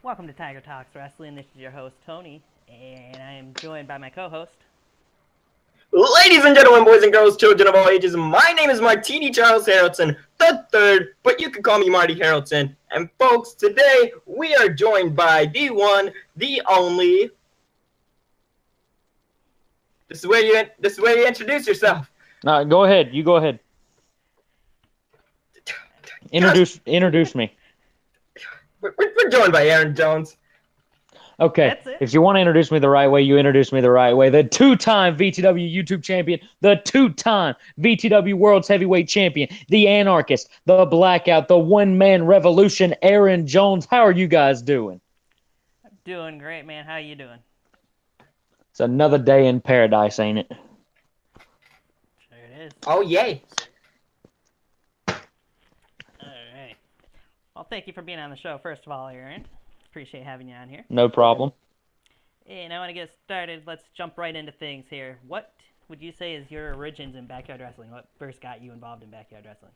Welcome to Tiger Talks Wrestling. This is your host, Tony, and I am joined by my co-host. Ladies and gentlemen, boys and girls, children of all ages, my name is Martini Charles Harrelson the third, but you can call me Marty Harrelson. And folks, today we are joined by the one, the only. This is where you introduce yourself. Go ahead. You go ahead. Introduce me. We're joined by Aaron Jones. Okay, if you want to introduce me the right way, you introduce me the right way. The two-time VTW YouTube champion, the two-time VTW World's Heavyweight Champion, the anarchist, the blackout, the one-man revolution, Aaron Jones. How are you guys doing? I'm doing great, man. How you doing? It's another day in paradise, ain't it? Sure it is. Oh, yay. All right. Well, thank you for being on the show, first of all, Aaron. Appreciate having you on here. No problem. And I want to get started. Let's jump right into things here. What would you say is your origins in backyard wrestling? What first got you involved in backyard wrestling?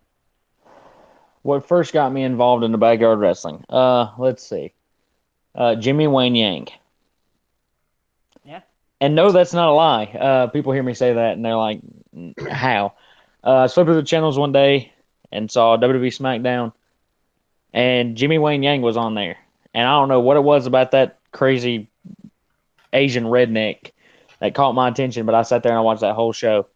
What first got me involved in the backyard wrestling? Let's see. Jimmy Wayne Yang. Yeah. And no, that's not a lie. People hear me say that, and they're like, how? I flipped through the channels one day and saw WWE SmackDown, and Jimmy Wayne Yang was on there. And I don't know what it was about that crazy Asian redneck that caught my attention, but I sat there and I watched that whole show.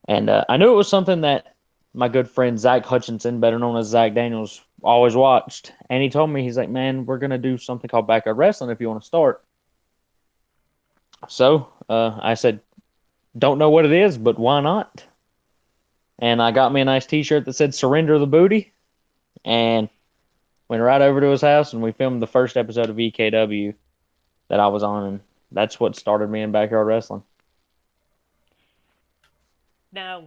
And I knew it was something that my good friend Zach Hutchinson, better known as Zach Daniels, always watched. And he told me, he's like, man, we're going to do something called backyard wrestling if you want to start. So I said, don't know what it is, but why not? And I got me a nice t-shirt that said surrender the booty. And went right over to his house, and we filmed the first episode of VKW that I was on, and that's what started me in backyard wrestling. Now,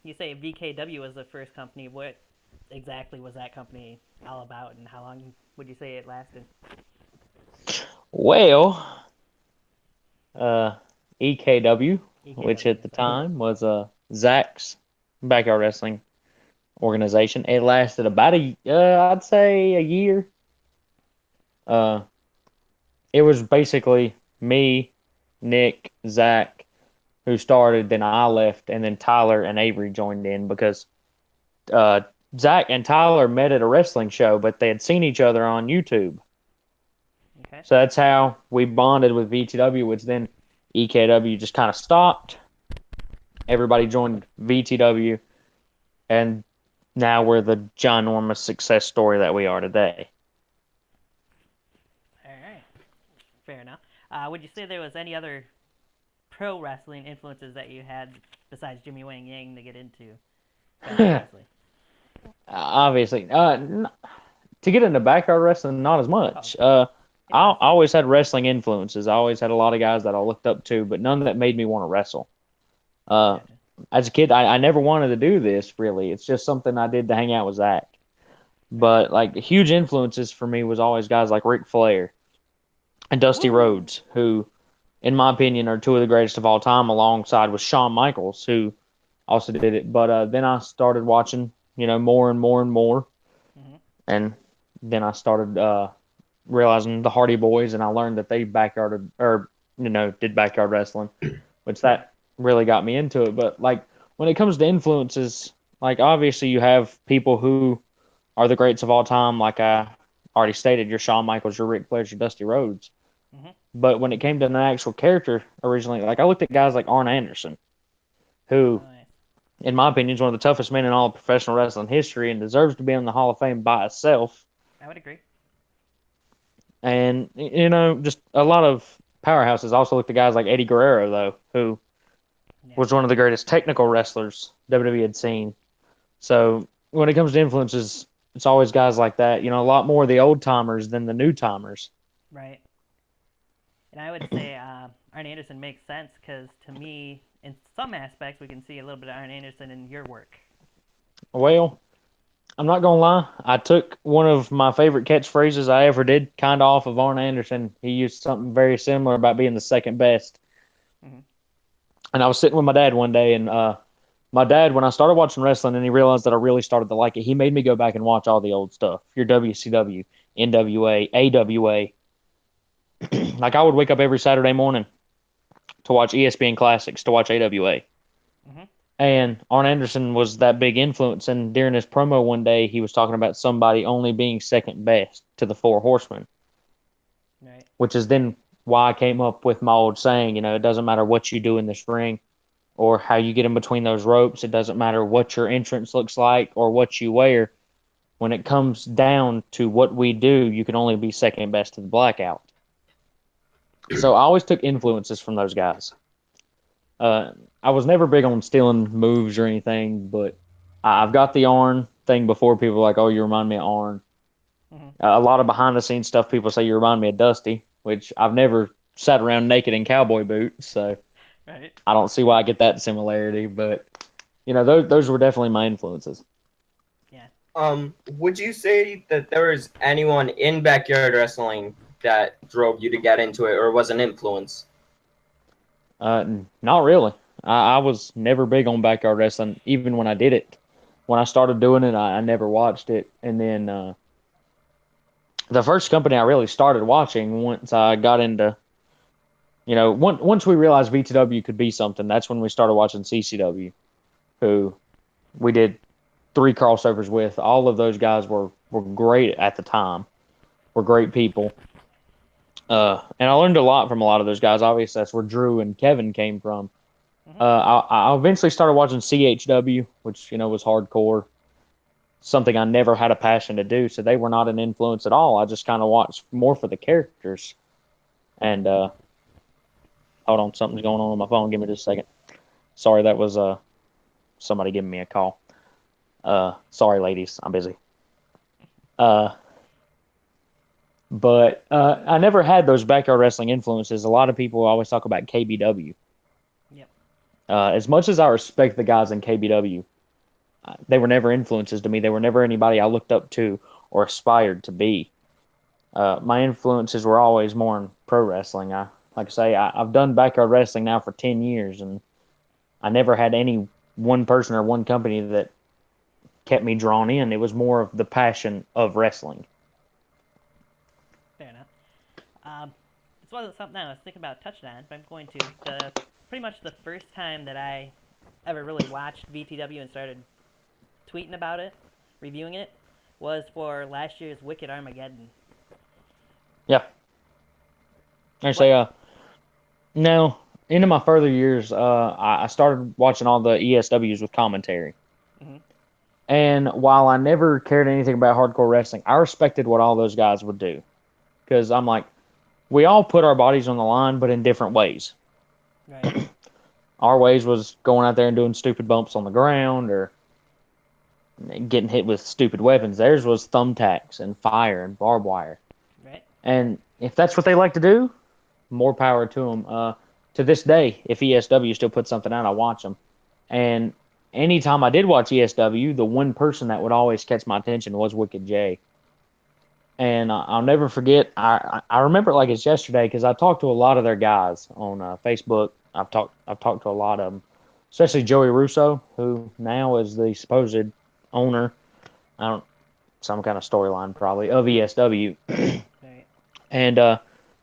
you say VKW was the first company. What exactly was that company all about, and how long would you say it lasted? Well, EKW, which at the time was Zach's backyard wrestling organization. It lasted about I'd say a year. It was basically me, Nick, Zach, who started, then I left, and then Tyler and Avery joined in because Zach and Tyler met at a wrestling show, but they had seen each other on YouTube. Okay. So that's how we bonded with VTW, which then EKW just kind of stopped. Everybody joined VTW, and now we're the ginormous success story that we are today. All right. Fair enough. Would you say there was any other pro wrestling influences that you had besides Jimmy Wang Yang to get into wrestling? Obviously. To get into backyard wrestling, not as much. I always had wrestling influences. I always had a lot of guys that I looked up to, but none that made me want to wrestle. As a kid, I never wanted to do this, really. It's just something I did to hang out with Zach. But, like, huge influences for me was always guys like Ric Flair and Dusty Rhodes, who, in my opinion, are two of the greatest of all time, alongside with Shawn Michaels, who also did it. But then I started watching, more and more and more. Mm-hmm. And then I started realizing the Hardy Boys, and I learned that they did backyard wrestling, which that really got me into it. But like when it comes to influences, like obviously you have people who are the greats of all time, like I already stated, your Shawn Michaels, your Ric Flairs, your Dusty Rhodes. Mm-hmm. But when it came to an actual character originally, like I looked at guys like Arn Anderson, who, in my opinion, is one of the toughest men in all of professional wrestling history and deserves to be in the Hall of Fame by itself. I would agree. And, just a lot of powerhouses. I also looked at guys like Eddie Guerrero, though, who was one of the greatest technical wrestlers WWE had seen. So when it comes to influences, it's always guys like that. A lot more of the old timers than the new timers. Right. And I would say Arn Anderson makes sense because to me, in some aspects, we can see a little bit of Arn Anderson in your work. Well, I'm not going to lie. I took one of my favorite catchphrases I ever did kind of off of Arn Anderson. He used something very similar about being the second best. Mm-hmm. And I was sitting with my dad one day, and my dad, when I started watching wrestling and he realized that I really started to like it, he made me go back and watch all the old stuff. Your WCW, NWA, AWA, Like I would wake up every Saturday morning to watch ESPN Classics, to watch AWA. Hmm. And Arn Anderson was that big influence. And during his promo one day, he was talking about somebody only being second best to the Four Horsemen, Right. which is then why I came up with my old saying, it doesn't matter what you do in this ring or how you get in between those ropes. It doesn't matter what your entrance looks like or what you wear. When it comes down to what we do, you can only be second best to the blackout. So I always took influences from those guys. I was never big on stealing moves or anything, but I've got the Arn thing before. People are like, "Oh, you remind me of Arn." Hmm. A lot of behind the scenes stuff. People say you remind me of Dusty, which I've never sat around naked in cowboy boots, so Right. I don't see why I get that similarity. But those were definitely my influences. Yeah. Would you say that there was anyone in backyard wrestling that drove you to get into it, or was an influence? Not really. I was never big on backyard wrestling, even when I did it. When I started doing it, I never watched it, and then the first company I really started watching once I got into, once we realized VTW could be something, that's when we started watching CCW, who we did 3 crossovers with. All of those guys were great at the time, were great people. And I learned a lot from a lot of those guys. Obviously, that's where Drew and Kevin came from. Hmm. I eventually started watching CHW, which was hardcore, something I never had a passion to do. So they were not an influence at all. I just kind of watched more for the characters. And hold on, something's going on my phone. Give me just a second. Sorry, that was somebody giving me a call. Sorry, ladies, I'm busy. Uh, but I never had those backyard wrestling influences. A lot of people always talk about KBW. Yep. As much as I respect the guys in KBW, they were never influences to me. They were never anybody I looked up to or aspired to be. My influences were always more in pro wrestling. Like I say, I've done backyard wrestling now for 10 years, and I never had any one person or one company that kept me drawn in. It was more of the passion of wrestling. Fair enough. This wasn't something I was thinking about touching on, but I'm going to. Pretty much the first time that I ever really watched VTW and started tweeting about it, reviewing it, was for last year's Wicked Armageddon. Yeah. I say, now, into my further years, I started watching all the ESWs with commentary. Hmm. And while I never cared anything about hardcore wrestling, I respected what all those guys would do. Because I'm like, we all put our bodies on the line, but in different ways. Right. Our ways was going out there and doing stupid bumps on the ground or getting hit with stupid weapons. Theirs was thumbtacks and fire and barbed wire. Right. And if that's what they like to do, more power to them. To this day, if ESW still puts something out, I watch them. And anytime I did watch ESW, the one person that would always catch my attention was Wicked J. And I'll never forget. I remember it like it's yesterday because I talked to a lot of their guys on Facebook. I've talked to a lot of them, especially Joey Russo, who now is the supposed owner. I don't some kind of storyline probably of ESW, Right. and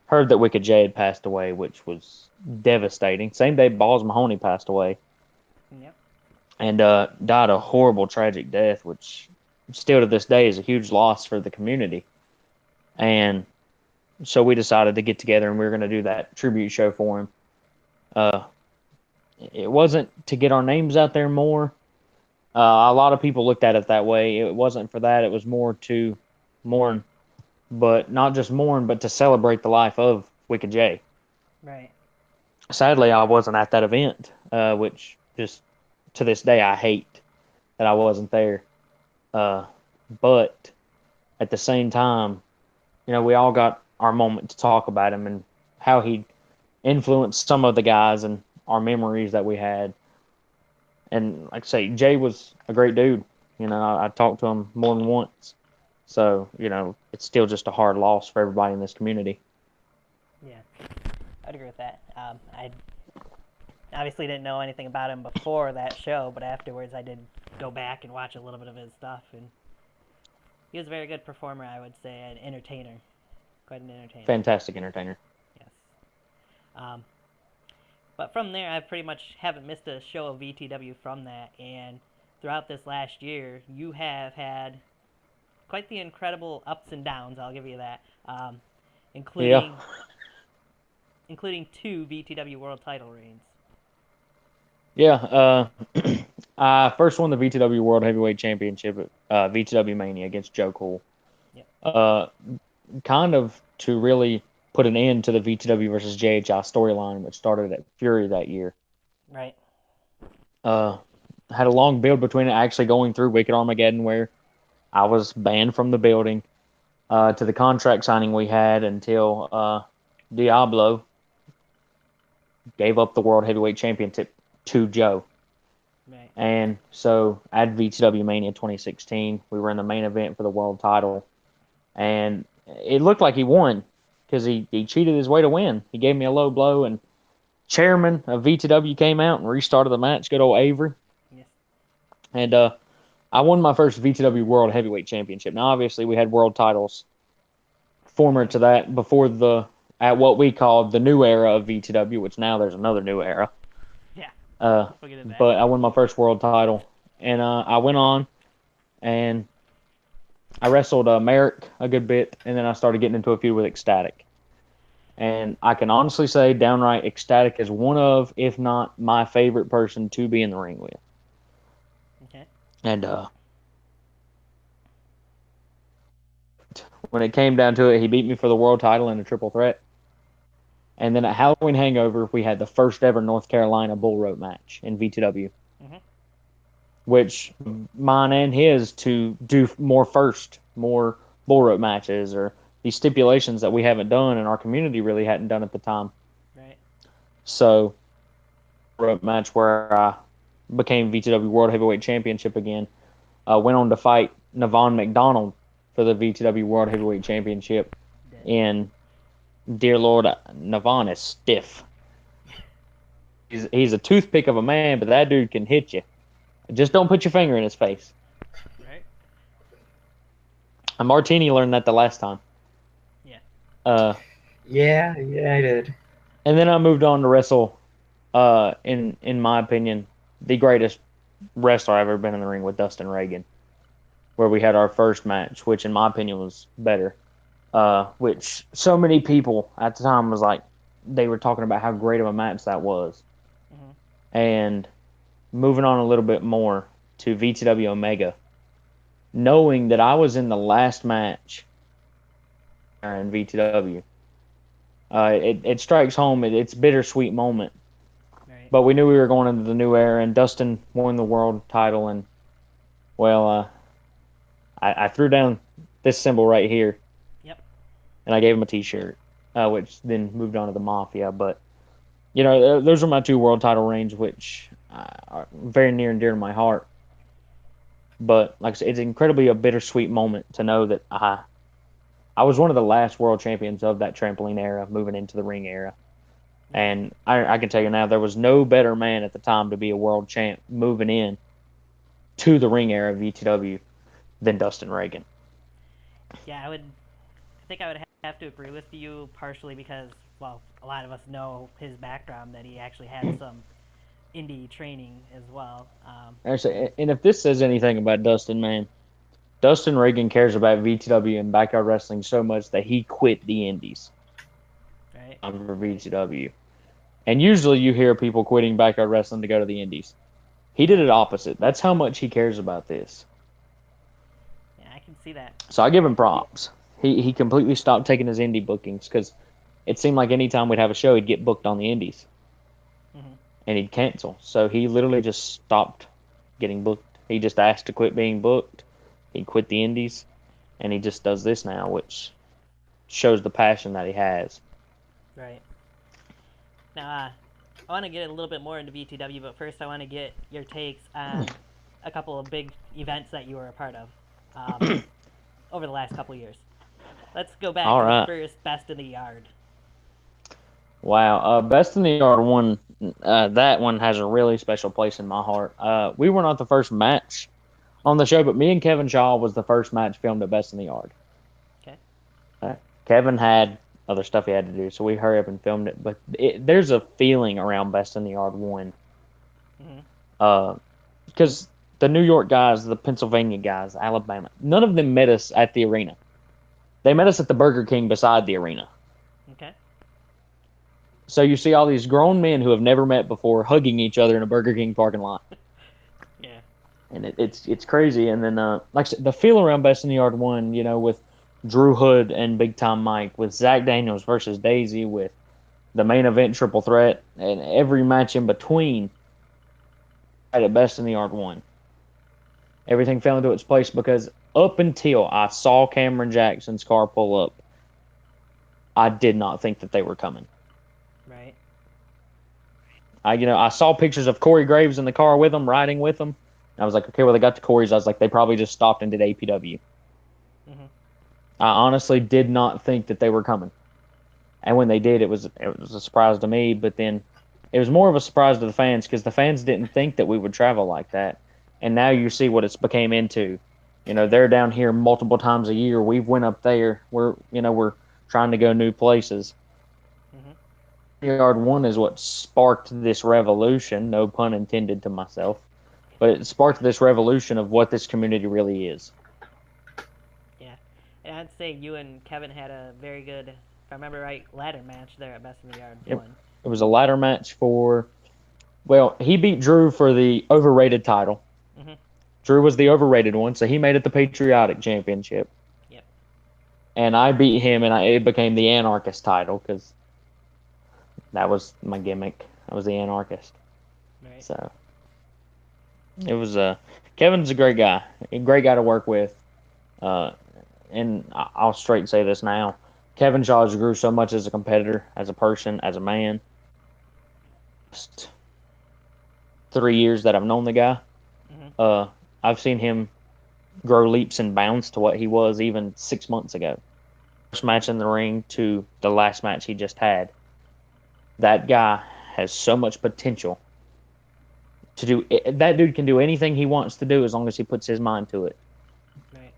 heard that Wicked J had passed away, which was devastating. Same day Balls Mahoney passed away, Yep. and died a horrible, tragic death, which still to this day is a huge loss for the community. And so we decided to get together and we were going to do that tribute show for him. Uh, it wasn't to get our names out there more. A lot of people looked at it that way. It wasn't for that. It was more to mourn, but not just mourn, but to celebrate the life of Wicked J. Right. Sadly, I wasn't at that event, which just to this day I hate that I wasn't there. Uh, but at the same time, we all got our moment to talk about him and how he influenced some of the guys and our memories that we had. And like I say, Jay was a great dude. I talked to him more than once. So, it's still just a hard loss for everybody in this community. Yeah. I'd agree with that. I obviously didn't know anything about him before that show, but afterwards I did go back and watch a little bit of his stuff, and he was a very good performer, I would say, an entertainer. Quite an entertainer. Fantastic entertainer. Yes. Um, but from there, I pretty much haven't missed a show of VTW from that. And throughout this last year, you have had quite the incredible ups and downs. I'll give you that. Including Yeah. including 2 VTW World Title reigns. Yeah. I first won the VTW World Heavyweight Championship at VTW Mania against Joe Cool. Yep. Kind of to really put an end to the VTW versus JHI storyline, which started at Fury that year. Right. Had a long build between it actually going through Wicked Armageddon, where I was banned from the building, to the contract signing we had until Diablo gave up the World Heavyweight Championship to Joe. Right. And so at VTW Mania 2016, we were in the main event for the world title. And it looked like he won because he cheated his way to win. He gave me a low blow, and chairman of VTW came out and restarted the match, good old Avery. Yes. And I won my first VTW World Heavyweight Championship. Now, obviously, we had world titles former to that before at what we called the new era of VTW, which now there's another new era. Yeah. But I won my first world title, and I went on, and I wrestled Merrick a good bit, and then I started getting into a feud with Ecstatic. And I can honestly say, downright, Ecstatic is one of, if not my favorite person to be in the ring with. Okay. And when it came down to it, he beat me for the world title in a triple threat. And then at Halloween Hangover, we had the first ever North Carolina bull rope match in VTW. Mm-hmm. Which mine and his to do more bull rope matches, or these stipulations that we haven't done and our community really hadn't done at the time. Right. So, rope match where I became VTW World Heavyweight Championship again. Went on to fight Navon McDonald for the VTW World Heavyweight Championship. And dear Lord, Navon is stiff. He's a toothpick of a man, but that dude can hit you. Just don't put your finger in his face. Right. And Martini learned that the last time. Yeah. Yeah, I did. And then I moved on to wrestle, in my opinion, the greatest wrestler I've ever been in the ring with, Dustin Reagan, where we had our first match, which in my opinion was better. Which so many people at the time was like, they were talking about how great of a match that was. Mm-hmm. And moving on a little bit more to VTW Omega, knowing that I was in the last match in VTW, it strikes home. It's a bittersweet moment. Right. But we knew we were going into the new era, and Dustin won the world title, and, well, I threw down this symbol right here. Yep. And I gave him a T-shirt, which then moved on to the Mafia. But, those are my 2 world title reigns, which are very near and dear to my heart. But like I said, it's incredibly a bittersweet moment to know that I was one of the last world champions of that trampoline era, moving into the ring era. And I can tell you now, there was no better man at the time to be a world champ moving in to the ring era of VTW than Dustin Reagan. Yeah, I think I would have to agree with you, partially because, well, a lot of us know his background, that he actually had some indie training as well. Actually, and if this says anything about Dustin, man, Dustin Reagan cares about VTW and backyard wrestling so much that he quit the indies. Right. For VTW. And usually you hear people quitting backyard wrestling to go to the indies. He did it opposite. That's how much he cares about this. Yeah, I can see that. So I give him props. He completely stopped taking his indie bookings because it seemed like anytime we'd have a show, he'd get booked on the indies. Mm-hmm. And he'd cancel. So he literally just stopped getting booked. He just asked to quit being booked. He quit the indies. And he just does this now, which shows the passion that he has. Right. Now, I want to get a little bit more into VTW, but first I want to get your takes on a couple of big events that you were a part of over the last couple of years. Let's go back to the first Best in the Yard. Wow. Best in the Yard one, that one has a really special place in my heart. We were not the first match on the show, but me and Kevin Shaw was the first match filmed at Best in the Yard. Okay. Kevin had other stuff he had to do, so we hurry up and filmed it. But there's a feeling around Best in the Yard 1. Because the New York guys, the Pennsylvania guys, Alabama, none of them met us at the arena. They met us at the Burger King beside the arena. Okay. So you see all these grown men who have never met before hugging each other in a Burger King parking lot. Yeah. And it's crazy. And then, like I said, the feel around Best in the Yard 1, with Drew Hood and Big Time Mike, with Zach Daniels versus Daisy, with the main event triple threat, and every match in between at Best in the Yard 1. Everything fell into its place because up until I saw Cameron Jackson's car pull up, I did not think that they were coming. Right. I saw pictures of Corey Graves in the car with them, riding with them. And I was like, okay, well, they got to Corey's. I was like, they probably just stopped and did APW. I honestly did not think that they were coming. And when they did, it was a surprise to me. But then it was more of a surprise to the fans because the fans didn't think that we would travel like that. And now you see what it's became into. They're down here multiple times a year. We've went up there. We're trying to go new places. Yard 1 is what sparked this revolution, no pun intended to myself, but it sparked this revolution of what this community really is. Yeah, and I'd say you and Kevin had a very good, if I remember right, ladder match there at Best in the Yard 1. It was a ladder match he beat Drew for the overrated title. Drew was the overrated one, so he made it the Patriotic Championship. Yep. And I beat him, and it became the Anarchist title because that was my gimmick. I was the Anarchist. Right. So it was Kevin's a great guy to work with. And I'll straight say this now. Kevin Shaw has grew so much as a competitor, as a person, as a man. Just 3 years that I've known the guy, I've seen him grow leaps and bounds to what he was even 6 months ago. First match in the ring to the last match he just had. That guy has so much potential to do. That dude can do anything he wants to do as long as he puts his mind to it. Right.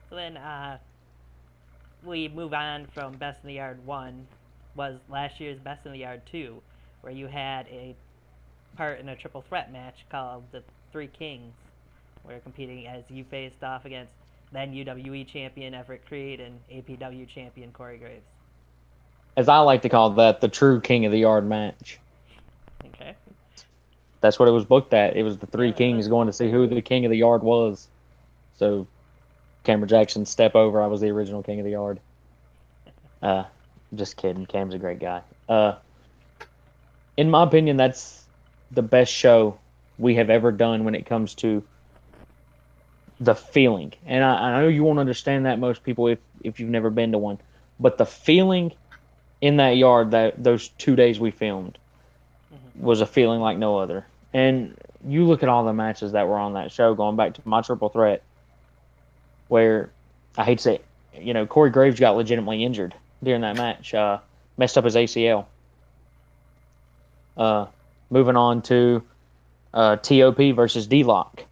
So then, we move on from Best in the Yard 1, was last year's Best in the Yard 2, where you had a part in a triple threat match called the Three Kings, where competing as you faced off against then UWE champion Everett Creed and APW champion Corey Graves. As I like to call that, the true King of the Yard match. Okay. That's what it was booked at. It was the Three Kings going to see who the King of the Yard was. So Cameron Jackson step over. I was the original King of the Yard. Just kidding. Cam's a great guy. In my opinion, that's the best show we have ever done when it comes to the feeling. And I know you won't understand that, most people, if you've never been to one. But the feeling in that yard, those 2 days we filmed, was a feeling like no other. And you look at all the matches that were on that show, going back to my triple threat, where I hate to say it, Corey Graves got legitimately injured during that match, messed up his ACL. Moving on to TOP versus D-Lock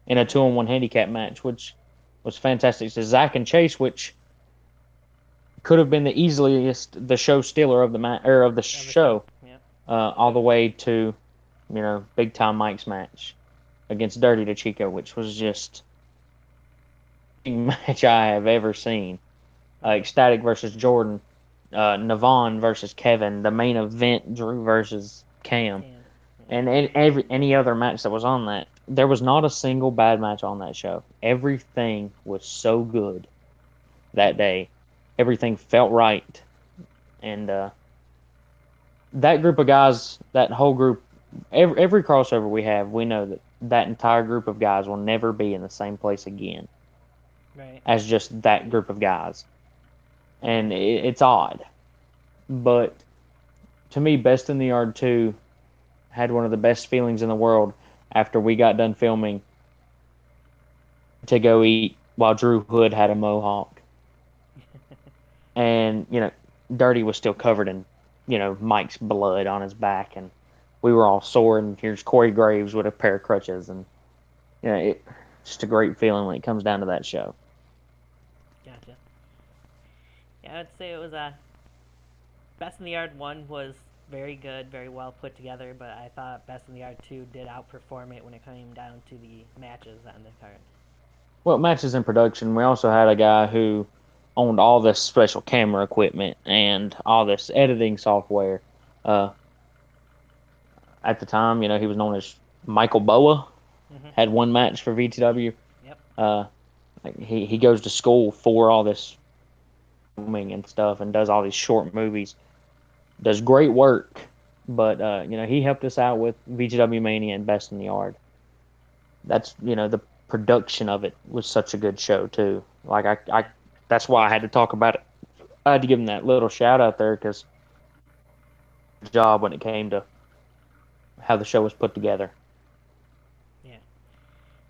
in a 2-on-1 handicap match, which was fantastic. So Zach and Chase, which could have been the show stealer of the show, all the way to Big Time Mike's match against Dirty to Chico, which was just a match I have ever seen. Ecstatic versus Jordan, Navon versus Kevin, the main event Drew versus Cam, and any other match that was on that. There was not a single bad match on that show. Everything was so good that day. Everything felt right. And that group of guys, that whole group, every crossover we have, we know that entire group of guys will never be in the same place again. Right. As just that group of guys. And it's odd. But to me, Best in the Yard 2 had one of the best feelings in the world after we got done filming to go eat while Drew Hood had a mohawk. And, Dirty was still covered in, Mike's blood on his back. And we were all sore. And here's Corey Graves with a pair of crutches. And, it's just a great feeling when it comes down to that show. Gotcha. Yeah, I'd say it was Best in the Yard 1 was very good, very well put together, but I thought Best in the Yard 2 did outperform it when it came down to the matches on the card. Well, matches in production. We also had a guy who owned all this special camera equipment and all this editing software. Uh, at the time, he was known as Michael Boa. Mm-hmm. Had one match for VTW. Yep. Like he goes to school for all this filming and stuff and does all these short movies. Does great work, but he helped us out with VTW Mania and Best in the Yard. That's the production of it was such a good show too. Like I that's why I had to talk about it. I had to give him that little shout out there because job when it came to how the show was put together. Yeah,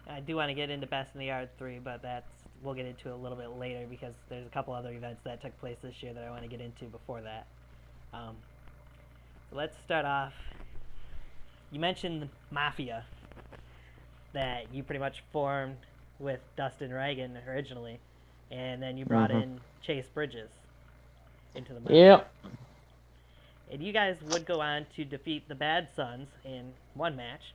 I do want to get into Best in the Yard 3, but we'll get into a little bit later because there's a couple other events that took place this year that I want to get into before that. So let's start off. You mentioned Mafia, that you pretty much formed with Dustin Reagan originally, and then you brought in Chase Bridges into the Mafia. Yep. And you guys would go on to defeat the Bad Sons in one match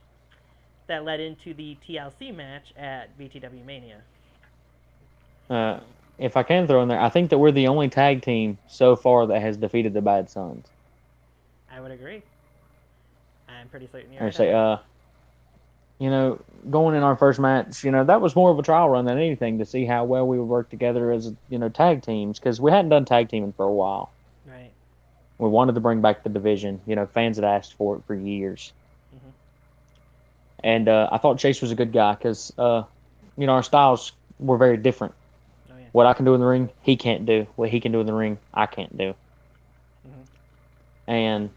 that led into the TLC match at VTW Mania. If I can throw in there, I think that we're the only tag team so far that has defeated the Bad Sons. I would agree. I'm pretty certain you're I right. say, going in our first match, that was more of a trial run than anything to see how well we would work together as, tag teams, because we hadn't done tag teaming for a while. Right. We wanted to bring back the division. Fans had asked for it for years. Mm-hmm. And I thought Chase was a good guy because, our styles were very different. Oh, yeah. What I can do in the ring, he can't do. What he can do in the ring, I can't do. Mm-hmm. And,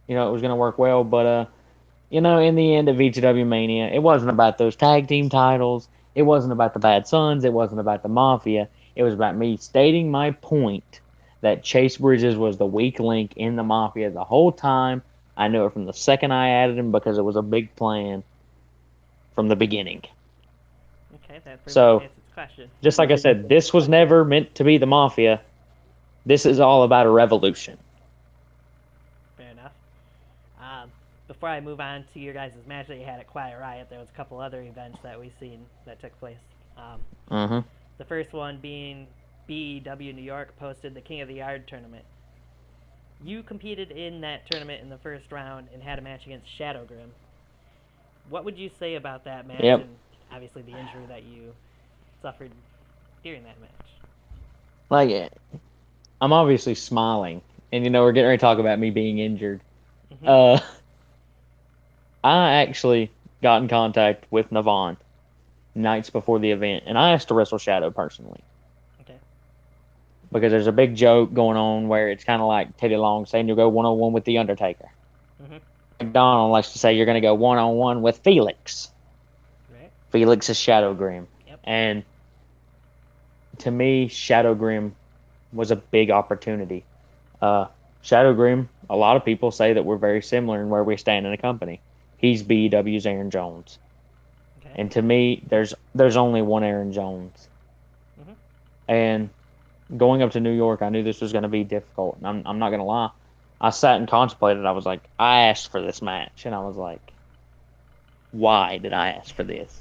it was going to work well. But, in the end of VTW Mania, it wasn't about those tag team titles. It wasn't about the Bad Sons. It wasn't about the Mafia. It was about me stating my point that Chase Bridges was the weak link in the Mafia the whole time. I knew it from the second I added him because it was a big plan from the beginning. Okay, that pretty So, much answers the question. just like I said, this was never meant to be the Mafia. This is all about a revolution. Fair enough. Before I move on to your guys' match that you had at Quiet Riot, there was a couple other events that we've seen that took place. The first one being BEW New York posted the King of the Yard tournament. You competed in that tournament in the first round and had a match against Shadow Grim. What would you say about that match and obviously the injury that you suffered during that match? Like, I'm obviously smiling, and we're getting ready to talk about me being injured. Mm-hmm. I actually got in contact with Navon nights before the event, and I asked to wrestle Shadow personally. Okay. Because there's a big joke going on where it's kind of like Teddy Long saying you'll go one-on-one with The Undertaker. Mm-hmm. McDonald likes to say you're going to go one-on-one with Felix. Right. Felix is Shadow Grim. Yep. And to me, Shadow Grim was a big opportunity. Shadow Grim, a lot of people say that we're very similar in where we stand in the company. He's BEW's Aaron Jones. Okay. And to me, there's only one Aaron Jones. Mm-hmm. And going up to New York, I knew this was going to be difficult. And I'm not going to lie. I sat and contemplated. I was like, I asked for this match. And I was like, why did I ask for this?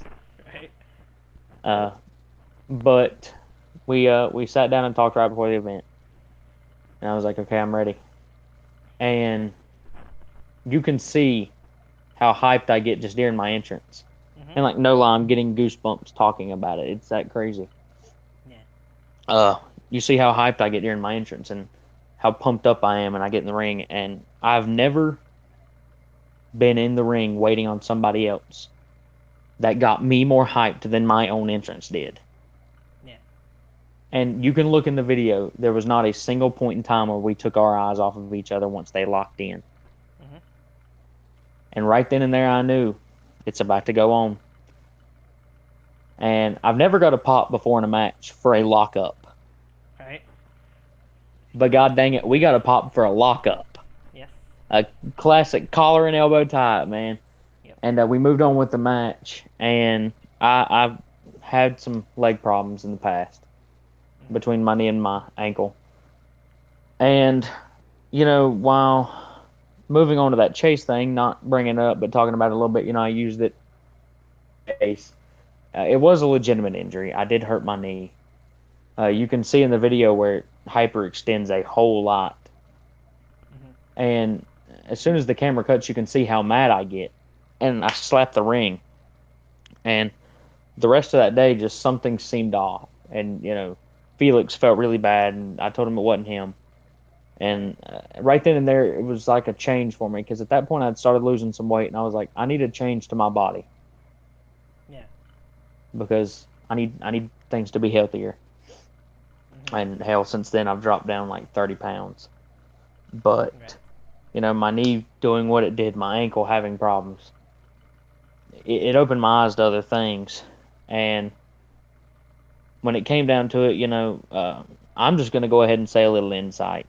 Right. But we sat down and talked right before the event. And I was like, okay, I'm ready. And you can see how hyped I get just during my entrance. Mm-hmm. And like, no lie, I'm getting goosebumps talking about it. It's that crazy. Yeah. You see how hyped I get during my entrance and how pumped up I am and I get in the ring. And I've never been in the ring waiting on somebody else that got me more hyped than my own entrance did. Yeah. And you can look in the video. There was not a single point in time where we took our eyes off of each other once they locked in. Mm-hmm. And right then and there, I knew it's about to go on. And I've never got a pop before in a match for a lockup. Right. But god dang it, we got a pop for a lockup. Yes. A classic collar and elbow tie, man. Yep. And we moved on with the match. And I've had some leg problems in the past between my knee and my ankle. And, while moving on to that chase thing, not bringing it up, but talking about it a little bit, I used it chase. It was a legitimate injury. I did hurt my knee. You can see in the video where it hyperextends a whole lot. And as soon as the camera cuts, you can see how mad I get. And I slap the ring. And the rest of that day, just something seemed off. And, Felix felt really bad, and I told him it wasn't him. And right then and there, it was like a change for me, because at that point, I'd started losing some weight, and I was like, I need a change to my body. Yeah. Because I need things to be healthier. And hell, since then, I've dropped down like 30 pounds. But, my knee doing what it did, my ankle having problems, it opened my eyes to other things. And when it came down to it, I'm just going to go ahead and say a little insight.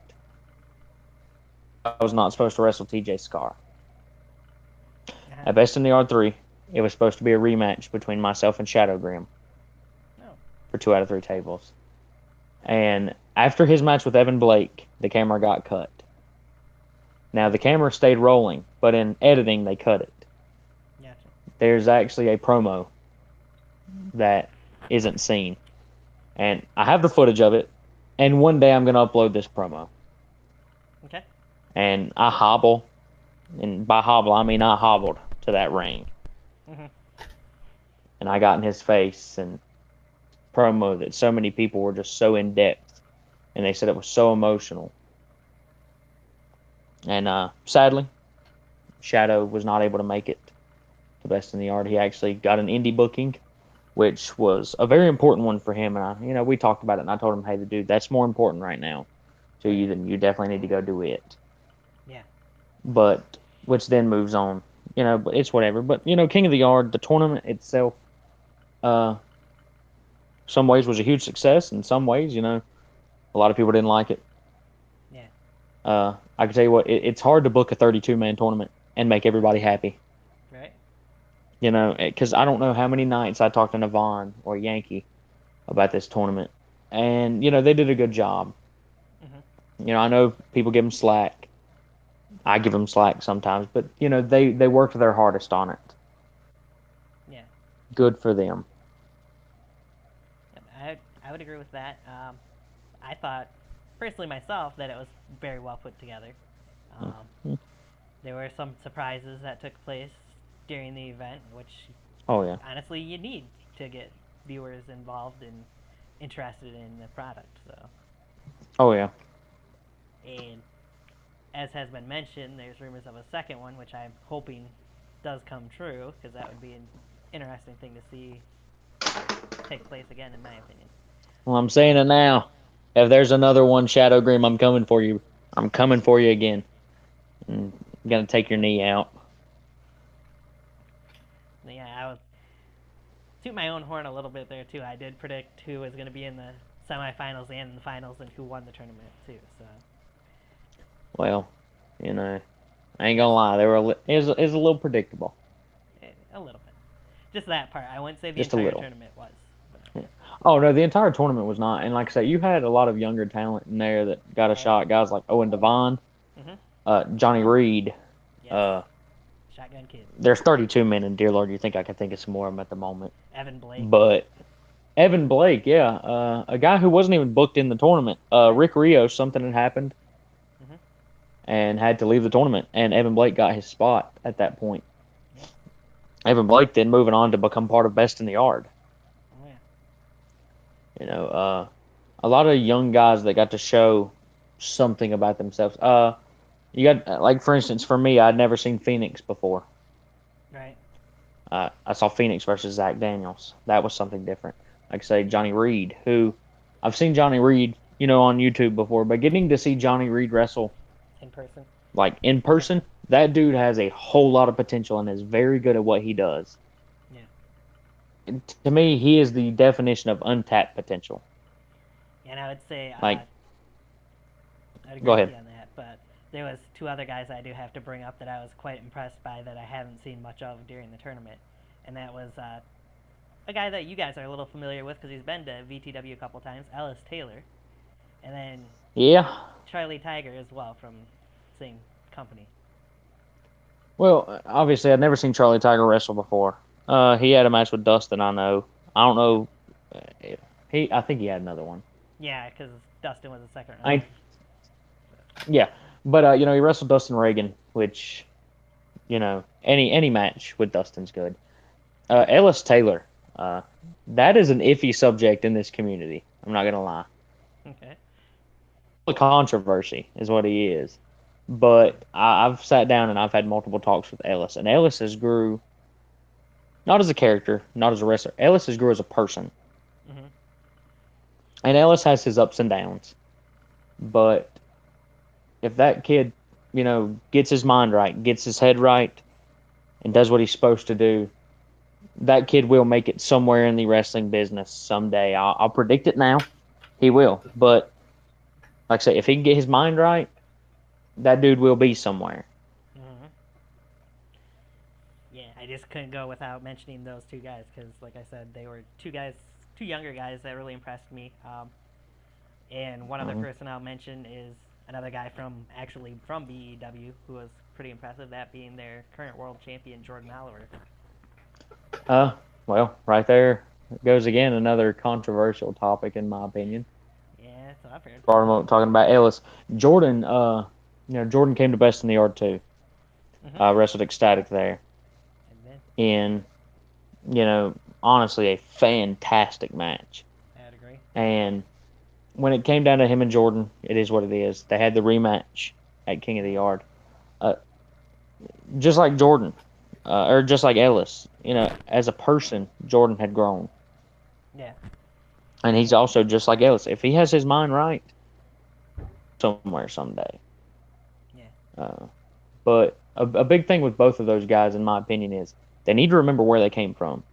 I was not supposed to wrestle TJ Scar. At Best in the Yard 3, it was supposed to be a rematch between myself and Shadow Grim for 2 out of 3 tables. And after his match with Evan Blake, the camera got cut. Now, the camera stayed rolling, but in editing, they cut it. Gotcha. There's actually a promo that isn't seen. And I have the footage of it, and one day I'm going to upload this promo. Okay. And I hobble, and by hobble, I mean I hobbled to that ring. And I got in his face, and promo that so many people were just so in depth, and they said it was so emotional. And sadly, Shadow was not able to make it to Best in the Yard. He actually got an indie booking, which was a very important one for him. And we talked about it, and I told him, hey, dude, that's more important right now to you, then you definitely need to go do it. Yeah. But which then moves on, but it's whatever. But King of the Yard, the tournament itself, some ways was a huge success. In some ways, a lot of people didn't like it. Yeah. I can tell you what, it's hard to book a 32-man tournament and make everybody happy. Right. Because I don't know how many nights I talked to Navon or Yankee about this tournament, and they did a good job. I know people give them slack. I give them slack sometimes, but they worked their hardest on it. Yeah. Good for them. I would agree with that. I thought, personally myself, that it was very well put together. There were some surprises that took place during the event, which honestly you need to get viewers involved and interested in the product. So. Oh yeah. And as has been mentioned, there's rumors of a second one, which I'm hoping does come true, because that would be an interesting thing to see take place again, in my opinion. Well, I'm saying it now. If there's another one, Shadow Grim, I'm coming for you. I'm coming for you again. I'm going to take your knee out. Yeah, I would toot my own horn a little bit there, too. I did predict who was going to be in the semifinals and in the finals and who won the tournament, too. So. Well, I ain't going to lie. It was a little predictable. A little bit. Just that part. I wouldn't say the Just entire tournament was. Yeah. Oh, no, the entire tournament was not. And like I said, you had a lot of younger talent in there that got a shot. Guys like Owen Devon, Johnny Reed. Yes. Shotgun Kid. There's 32 men, and dear Lord, you think I can think of some more of them at the moment. Evan Blake. But Evan Blake, yeah. A guy who wasn't even booked in the tournament. Rick Rios, something had happened and had to leave the tournament. And Evan Blake got his spot at that point. Yeah. Evan Blake then moving on to become part of Best in the Yard. Oh, yeah. A lot of young guys that got to show something about themselves. You got, like, for instance, for me, I'd never seen Phoenix before. Right. I saw Phoenix versus Zach Daniels. That was something different. Like I say, Johnny Reed, who I've seen Johnny Reed, on YouTube before, but getting to see Johnny Reed wrestle in person, that dude has a whole lot of potential and is very good at what he does. Yeah. And to me, he is the definition of untapped potential. And I would say, I'd agree go ahead. with you on that, but there was 2 other guys I do have to bring up that I was quite impressed by that I haven't seen much of during the tournament, and that was a guy that you guys are a little familiar with because he's been to VTW a couple times, Ellis Taylor, and then Yeah. Charlie Tiger as well from same company. Well, obviously, I'd never seen Charlie Tiger wrestle before. He had a match with Dustin, I know. I don't know. I think he had another one. Yeah, because Dustin was the second round. Yeah, but he wrestled Dustin Reagan, which, any match with Dustin's good. Ellis Taylor, that is an iffy subject in this community. I'm not gonna lie. Okay. A controversy is what he is. But I've sat down and I've had multiple talks with Ellis, and Ellis has grew not as a character, not as a wrestler. Ellis has grew as a person, Mm-hmm. and Ellis has his ups and downs. But if that kid, gets his mind right, gets his head right, and does what he's supposed to do, that kid will make it somewhere in the wrestling business someday. I'll predict it now. He will. But like I say, if he can get his mind right, that dude will be somewhere. Mm-hmm. Yeah, I just couldn't go without mentioning those two guys because, like I said, they were two younger guys that really impressed me. And one other person I'll mention is another guy from BEW who was pretty impressive. That being their current world champion Jordan Oliver. Well, right there goes again another controversial topic in my opinion. Yeah, that's what I've heard. Talking about Ellis, Jordan. Jordan came to Best in the Yard too. Wrestled Ecstatic there. In, honestly, a fantastic match. I'd agree. And when it came down to him and Jordan, it is what it is. They had the rematch at King of the Yard. Just like Jordan, or just like Ellis, as a person, Jordan had grown. Yeah. And he's also just like Ellis. If he has his mind right, somewhere someday. Yeah. But a big thing with both of those guys, in my opinion, is they need to remember where they came from.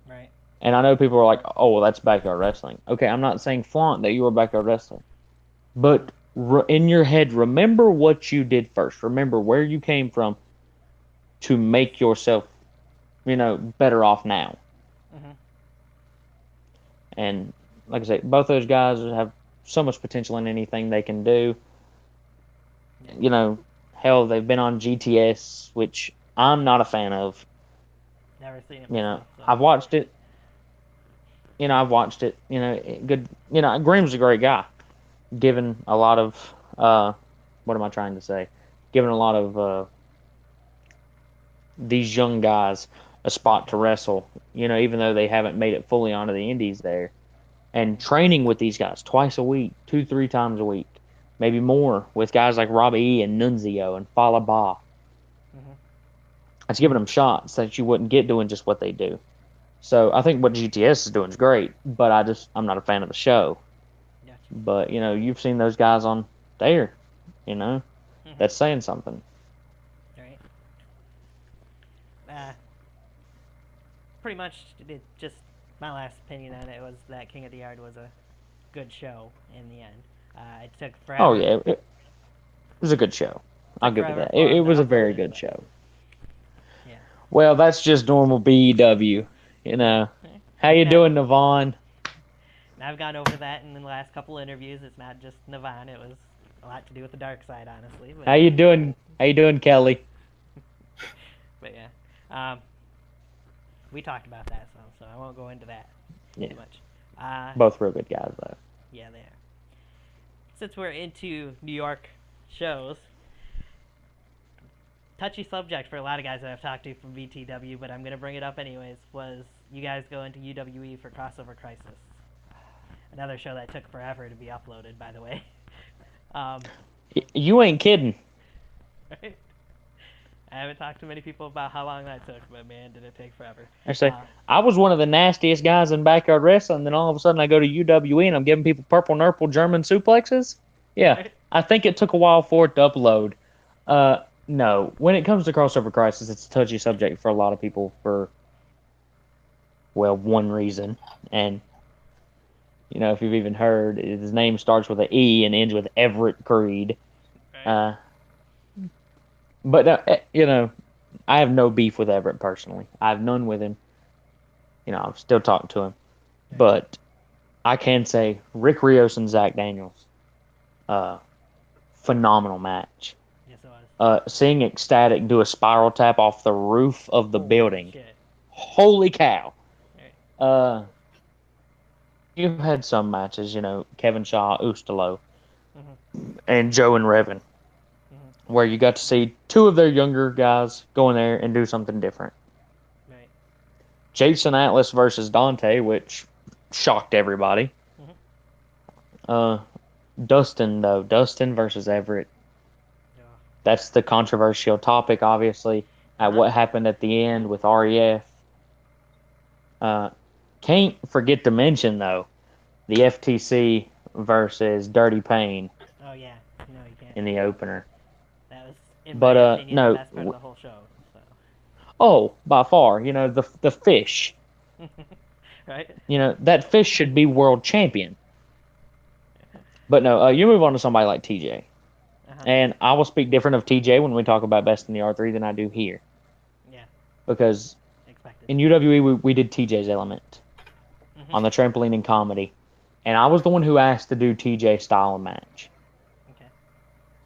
Right. And I know people are like, oh, well, that's backyard wrestling. Okay, I'm not saying flaunt that you were a backyard wrestler. But in your head, remember what you did first. Remember where you came from to make yourself, better off now. Mm-hmm. And like I say, both those guys have so much potential in anything they can do. Hell, they've been on GTS, which I'm not a fan of. Never seen it myself, so. I've watched it. Good. Grimm's a great guy. Given a lot of, what am I trying to say? Given a lot of these young guys a spot to wrestle. Even though they haven't made it fully onto the indies there, and training with these guys twice a week, 2-3 times a week, maybe more with guys like Robbie E and Nunzio and Fala Ba. It's giving them shots that you wouldn't get doing just what they do. So I think what GTS is doing is great, but I'm not a fan of the show. Gotcha. But, you've seen those guys on there, that's saying something. Right. Pretty much, just my last opinion on it was that King of the Yard was a good show in the end. It took forever. Oh, yeah. It was a good show. I'll give it that. It was a very good show. Yeah. Well, that's just normal BEW. How you doing, Navon? And I've gone over that in the last couple interviews. It's not just Navon. It was a lot to do with the dark side, honestly. But, How you doing? How you doing, Kelly? But yeah, we talked about that some, so I won't go into that too much. Both real good guys, though. Yeah, they are. Since we're into New York shows, touchy subject for a lot of guys that I've talked to from VTW, but I'm going to bring it up anyways, was you guys going to UWE for Crossover Crisis. Another show that took forever to be uploaded, by the way. You ain't kidding. Right? I haven't talked to many people about how long that took, but man, did it take forever. I was one of the nastiest guys in backyard wrestling, then all of a sudden I go to UWE and I'm giving people purple nurple German suplexes? Yeah, right. I think it took a while for it to upload. No, when it comes to Crossover Crisis, it's a touchy subject for a lot of people for, well, one reason. And, if you've even heard, his name starts with an E and ends with Everett Creed. Right. But, I have no beef with Everett personally. I have none with him. I've still talked to him. But I can say Rick Rios and Zach Daniels, Phenomenal match. Yes, it was. Seeing Ecstatic do a spiral tap off the roof of the building. Shit. Holy cow. Right. You've had some matches, Kevin Shaw, Ustalo, Mm-hmm. and Joe and Revan, Mm-hmm. where you got to see two of their younger guys go in there and do something different. Right. Jason Atlas versus Dante, which shocked everybody. Mm-hmm. Dustin, though. Dustin versus Everett. Yeah. That's the controversial topic, obviously, at what happened at the end with REF. Can't forget to mention, though, the FTC versus Dirty Pain Oh yeah. No, you can't. in the opener. That was, in my But opinion, the no. best part of the whole show. So. Oh, by far, the fish. Right. That fish should be world champion. But no, you move on to somebody like TJ. And I will speak different of TJ when we talk about Best in the R3 than I do here. Yeah. Because Expected. in UWE, we did TJ's element on the trampoline and comedy. And I was the one who asked to do TJ style match.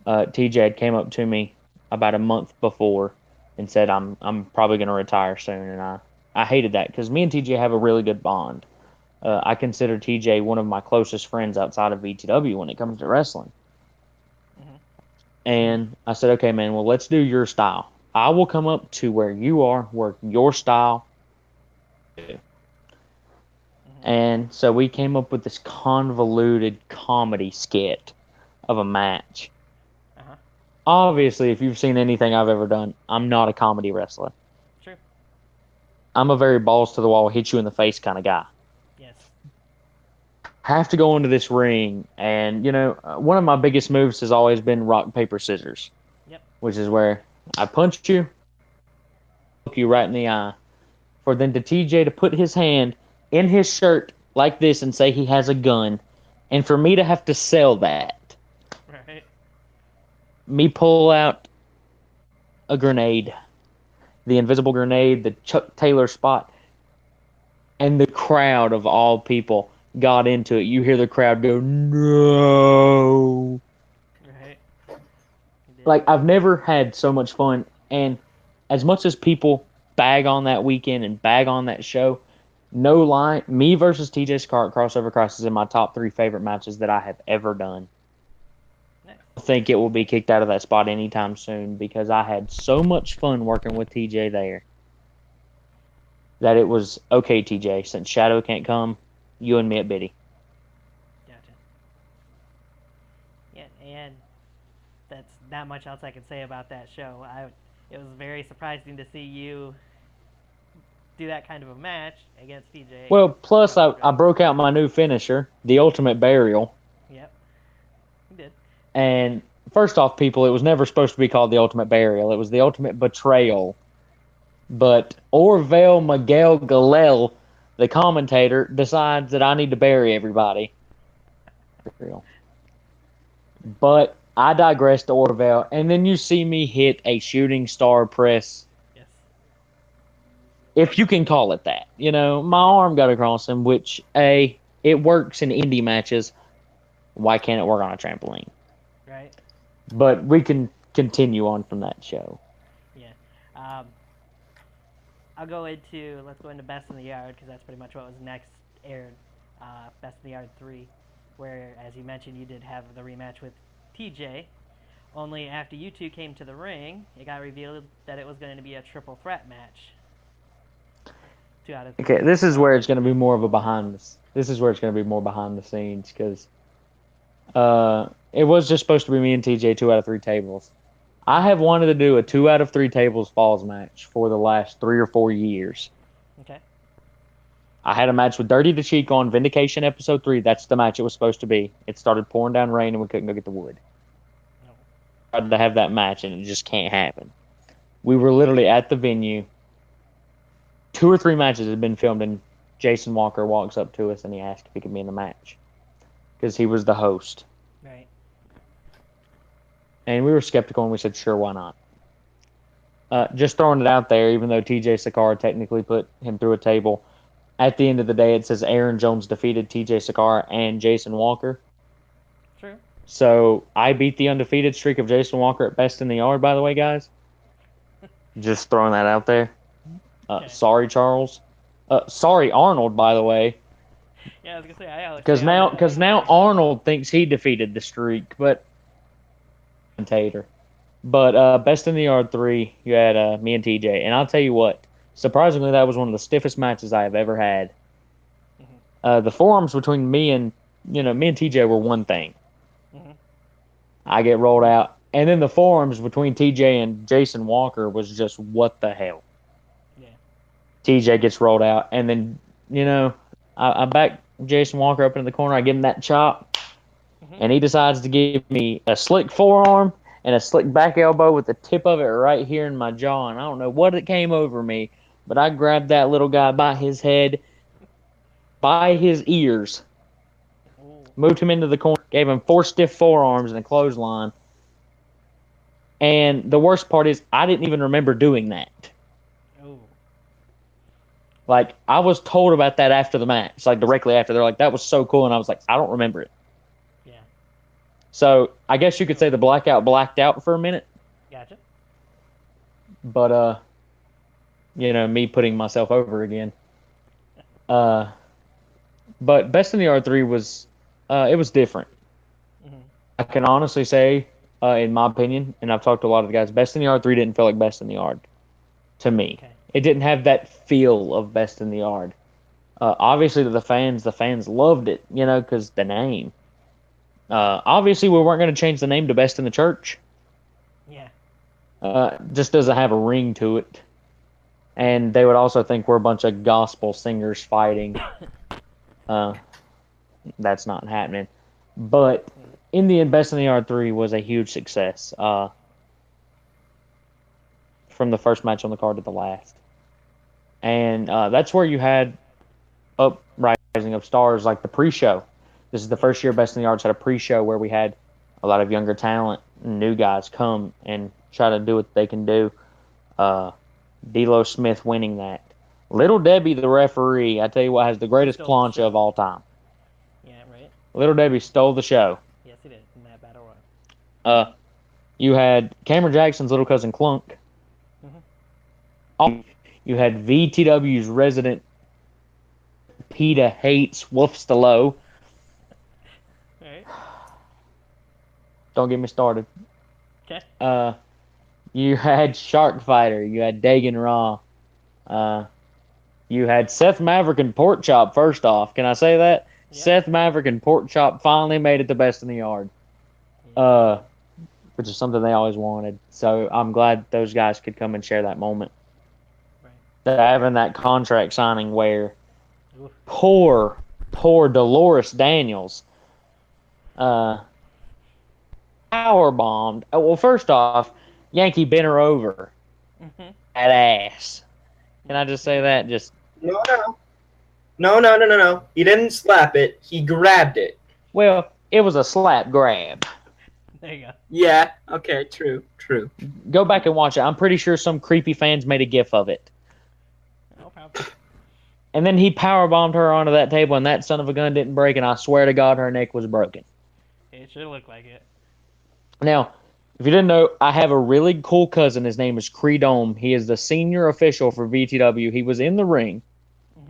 Okay. TJ had came up to me about a month before and said, I'm probably going to retire soon. And I hated that because me and TJ have a really good bond. I consider TJ one of my closest friends outside of VTW when it comes to wrestling. And I said, okay, man, well, let's do your style. I will come up to where you are, work your style. And so we came up with this convoluted comedy skit of a match. Obviously, if you've seen anything I've ever done, I'm not a comedy wrestler. True. I'm a very balls to the wall, hit you in the face kind of guy. Yes. Have to go into this ring, and one of my biggest moves has always been rock paper scissors. Yep. Which is where I punch you, look you right in the eye, for then to TJ to put his hand in his shirt like this and say he has a gun, and for me to have to sell that. Right. Me pull out a grenade, the invisible grenade, the Chuck Taylor spot, and the crowd of all people got into it. You hear the crowd go, no. Right. Like, I've never had so much fun. And as much as people bag on that weekend and bag on that show, no lie, me versus TJ Scar at Crossover Cross is in my top 3 favorite matches that I have ever done. Nice. I think it will be kicked out of that spot anytime soon because I had so much fun working with TJ there that it was, okay, TJ, since Shadow can't come, you and me at BITY. Gotcha. Yeah, and that's not much else I can say about that show. It was very surprising to see you do that kind of a match against TJ. Well, plus I broke out my new finisher, the Ultimate Burial. Yep. You did. And first off, people, it was never supposed to be called the Ultimate Burial. It was the Ultimate Betrayal. But Orville Miguel Galel, the commentator, decides that I need to bury everybody. But I digress to Orville, and then you see me hit a shooting star press. Yes. If you can call it that. My arm got across him, which, it works in indie matches. Why can't it work on a trampoline? Right. But we can continue on from that show. Yeah. Let's go into Best in the Yard, because that's pretty much what was next aired. Best in the Yard 3, where, as you mentioned, you did have the rematch with TJ. Only after you two came to the ring, it got revealed that it was going to be a triple threat match. 2 out of 3. Okay, this is where it's going to be more of a This is where it's going to be more behind the scenes, because it was just supposed to be me and TJ 2 out of 3 tables. I have wanted to do a 2 out of 3 tables falls match for the last 3 or 4 years. Okay. I had a match with Dirty the Cheek on Vindication Episode 3. That's the match it was supposed to be. It started pouring down rain and we couldn't go get the wood. No. I tried to have that match and it just can't happen. We were literally at the venue. 2 or 3 matches had been filmed and Jason Walker walks up to us and he asked if he could be in the match. Because he was the host. Right. And we were skeptical and we said, sure, why not? Just throwing it out there, even though TJ Sakara technically put him through a table, at the end of the day, it says Aaron Jones defeated TJ Sakara and Jason Walker. True. So I beat the undefeated streak of Jason Walker at best in the yard, by the way, guys. Just throwing that out there. Okay. Sorry, Charles. Sorry, Arnold, by the way. Yeah, I was gonna say I always Because say I'll now, do now that. Arnold thinks he defeated the streak, but commentator. But best in the yard 3, you had me and TJ, and I'll tell you what. Surprisingly, that was one of the stiffest matches I have ever had. The forearms between me and TJ were one thing. I get rolled out, and then the forearms between TJ and Jason Walker was just what the hell. Yeah. TJ gets rolled out, and then I back Jason Walker up into the corner. I give him that chop, and he decides to give me a slick forearm and a slick back elbow with the tip of it right here in my jaw. And I don't know what it came over me, but I grabbed that little guy by his head, by his ears, moved him into the corner, gave him 4 stiff forearms and a clothesline. And the worst part is I didn't even remember doing that. Oh. Like, I was told about that after the match, like directly after. They're like, that was so cool. And I was like, I don't remember it. Yeah. So I guess you could say the blackout blacked out for a minute. Gotcha. But, me putting myself over again. But Best in the Yard 3 was, it was different. I can honestly say, in my opinion, and I've talked to a lot of the guys, Best in the Yard 3 didn't feel like Best in the Yard to me. Okay. It didn't have that feel of Best in the Yard. Obviously, the fans loved it, because the name. Obviously, we weren't going to change the name to Best in the Church. Yeah. Just doesn't have a ring to it. And they would also think we're a bunch of gospel singers fighting. That's not happening. But in the end, Best in the Yard 3 was a huge success. From the first match on the card to the last. And that's where you had uprising of stars like the pre-show. This is the first year Best in the Yards had a pre-show where we had a lot of younger talent and new guys come and try to do what they can do. D'Lo Smith winning that. Little Debbie, the referee, I tell you what, has the greatest plancha of all time. Yeah, right. Little Debbie stole the show. Yes, he did in that battle royal. You had Cameron Jackson's little cousin Clunk. You had VTW's resident PETA hates Wolf Stalow. Right. Don't get me started. Okay. You had Shark Fighter. You had Dagan Raw. You had Seth Maverick and Pork Chop, first off. Can I say that? Yeah. Seth Maverick and Pork Chop finally made it the Best in the Yard. Which is something they always wanted. So I'm glad those guys could come and share that moment. Right. They're having that contract signing where Oof. poor Dolores Daniels power bombed. Well, first off, Yankee bent her over. That ass. Can I just say that? Just No. He didn't slap it. He grabbed it. well, it was a slap grab. There you go. Yeah. Okay. True. Go back and watch it. I'm pretty sure some creepy fans made a gif of it. No problem. And then he power bombed her onto that table, and that son of a gun didn't break. And I swear to God, her neck was broken. It should look like it. Now, if you didn't know, I have a really cool cousin. His name is Creedome. He is the senior official for VTW. He was in the ring.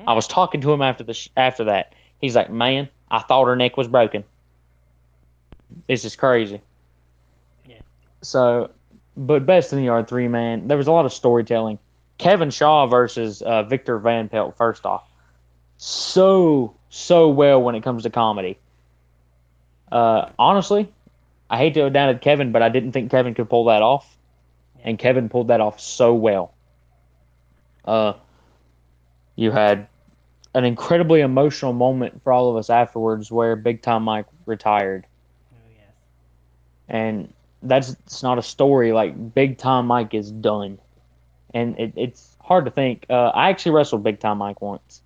I was talking to him after that. He's like, man, I thought her neck was broken. This is crazy. Yeah. So, but Best in the Yard 3, man, there was a lot of storytelling. Kevin Shaw versus Victor Van Pelt, first off. So well when it comes to comedy. Honestly, I hate to go down at Kevin, but I didn't think Kevin could pull that off. And Kevin pulled that off so well. You had an incredibly emotional moment for all of us afterwards where Big Time Mike retired. Oh, yes. And it's not a story. Like, Big Time Mike is done. And it's hard to think. I actually wrestled Big Time Mike once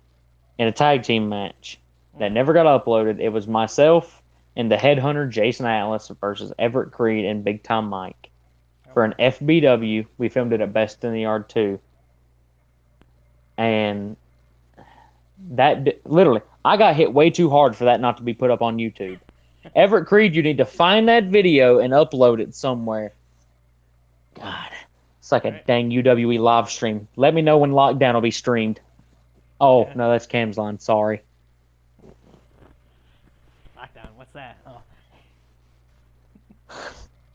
in a tag team match that never got uploaded. It was myself and the headhunter Jason Atlas versus Everett Creed and Big Time Mike. For an FBW, we filmed it at Best in the Yard 2. And that literally, I got hit way too hard for that not to be put up on YouTube. Everett Creed, you need to find that video and upload it somewhere. God, it's like a Right. dang UWE live stream. Let me know when Lockdown will be streamed. Oh, Yeah. no, that's Cam's line. Sorry. Lockdown. What's that? Oh.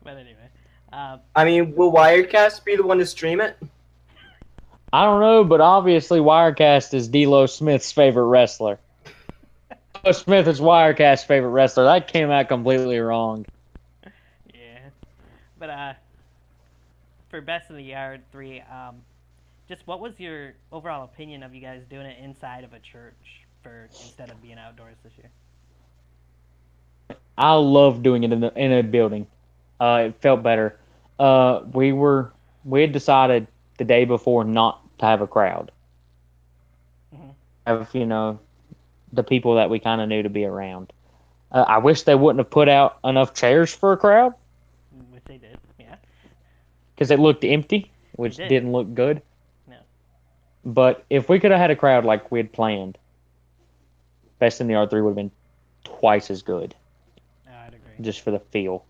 But anyway. I mean, will Wirecast be the one to stream it? I don't know, but obviously Wirecast is D'Lo Smith's favorite wrestler. D'Lo Smith is Wirecast's favorite wrestler. That came out completely wrong. Yeah. But for Best in the Yard 3, just what was your overall opinion of you guys doing it inside of a church instead of being outdoors this year? I love doing it in a building. It felt better. We had decided the day before not to have a crowd. Mm-hmm. Have the people that we kind of knew to be around. I wish they wouldn't have put out enough chairs for a crowd Which they did, yeah. because it looked empty, which did. didn't look good. No. But if we could have had a crowd like we had planned, Best in the Yard 3 would have been twice as good. I'd agree. Just for the feel.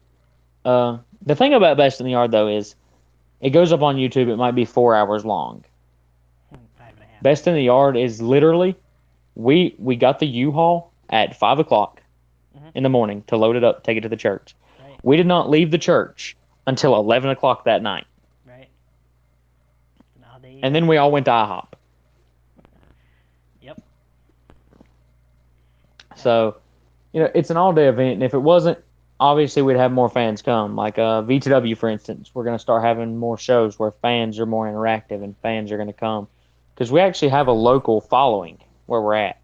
The thing about Best in the Yard, though, is it goes up on YouTube. It might be 4 hours long. 5.5. Best in the Yard is literally, we got the U-Haul at 5 o'clock in the morning to load it up, take it to the church. Right. We did not leave the church until 11 o'clock that night. Right. And then we all went to IHOP. Yep. So, it's an all-day event, and if it wasn't, obviously we'd have more fans come. Like VTW, for instance, we're going to start having more shows where fans are more interactive and fans are going to come. Because we actually have a local following where we're at.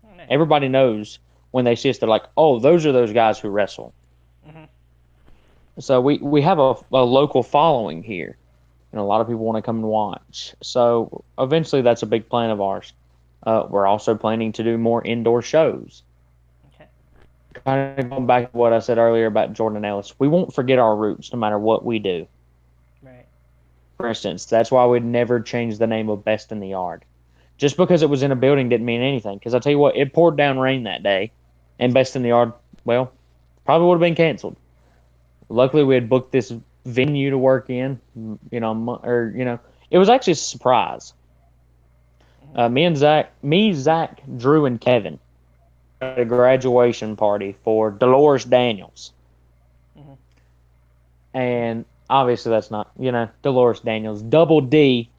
Oh, nice. Everybody knows when they see us, they're like, oh, those are those guys who wrestle. Mm-hmm. So we have a local following here. And a lot of people want to come and watch. So eventually that's a big plan of ours. We're also planning to do more indoor shows. Okay. Kind of going back to what I said earlier about Jordan Ellis. We won't forget our roots no matter what we do. Right. For instance, that's why we'd never change the name of Best in the Yard. Just because it was in a building didn't mean anything. Because I tell you what, it poured down rain that day. And Best in the Yard, well, probably would have been canceled. Luckily, we had booked this venue to work in, it was actually a surprise. Zach, Drew, and Kevin at a graduation party for Dolores Daniels. Mm-hmm. And obviously that's not, Dolores Daniels, Double D,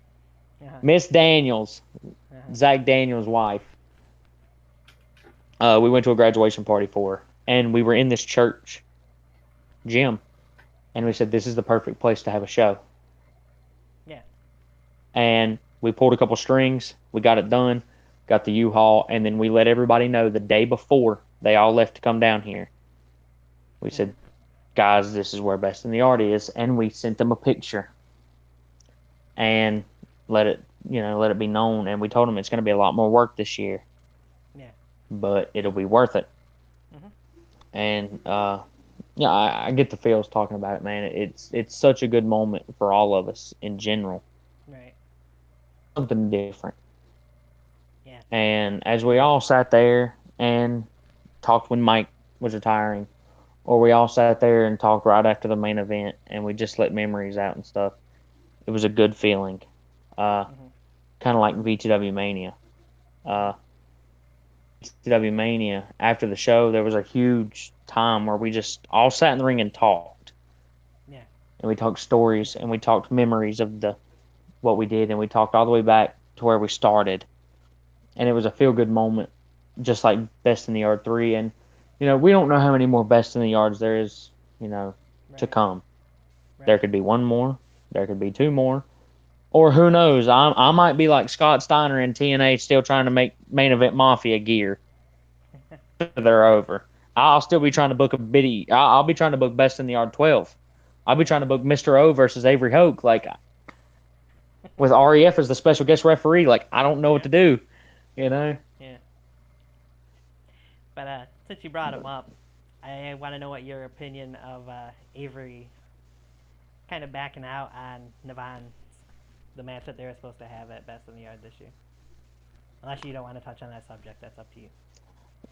Miss Daniels, Zach Daniels' wife. We went to a graduation party for her, and we were in this church gym. And we said, this is the perfect place to have a show. Yeah. And we pulled a couple strings. We got it done. Got the U-Haul. And then we let everybody know the day before they all left to come down here. We said, guys, this is where Best in the Yard is. And we sent them a picture. And let it be known. And we told them it's going to be a lot more work this year. Yeah. But it'll be worth it. Mm-hmm. And, yeah, I get the feels talking about it, man. It's such a good moment for all of us in general. Right. Something different. Yeah. And as we all sat there and talked when Mike was retiring, or we all sat there and talked right after the main event, and we just let memories out and stuff, it was a good feeling. Kind of like VTW Mania. VTW Mania, after the show, there was a huge time where we just all sat in the ring and talked. Yeah. And we talked stories and we talked memories of what we did, and we talked all the way back to where we started. And it was a feel-good moment, just like Best in the Yard 3. And, we don't know how many more Best in the Yards there is, to come. Right. There could be one more. There could be two more. Or who knows? I might be like Scott Steiner in TNA, still trying to make Main Event Mafia gear. They're over. I'll still be trying to book a BITY. I'll be trying to book Best in the Yard 12. I'll be trying to book Mr. O versus Avery Hoke, with REF as the special guest referee. I don't know what to do, Yeah. But since you brought him up, I want to know what your opinion of Avery kind of backing out on Navon, the match that they were supposed to have at Best in the Yard this year. Unless you don't want to touch on that subject, that's up to you.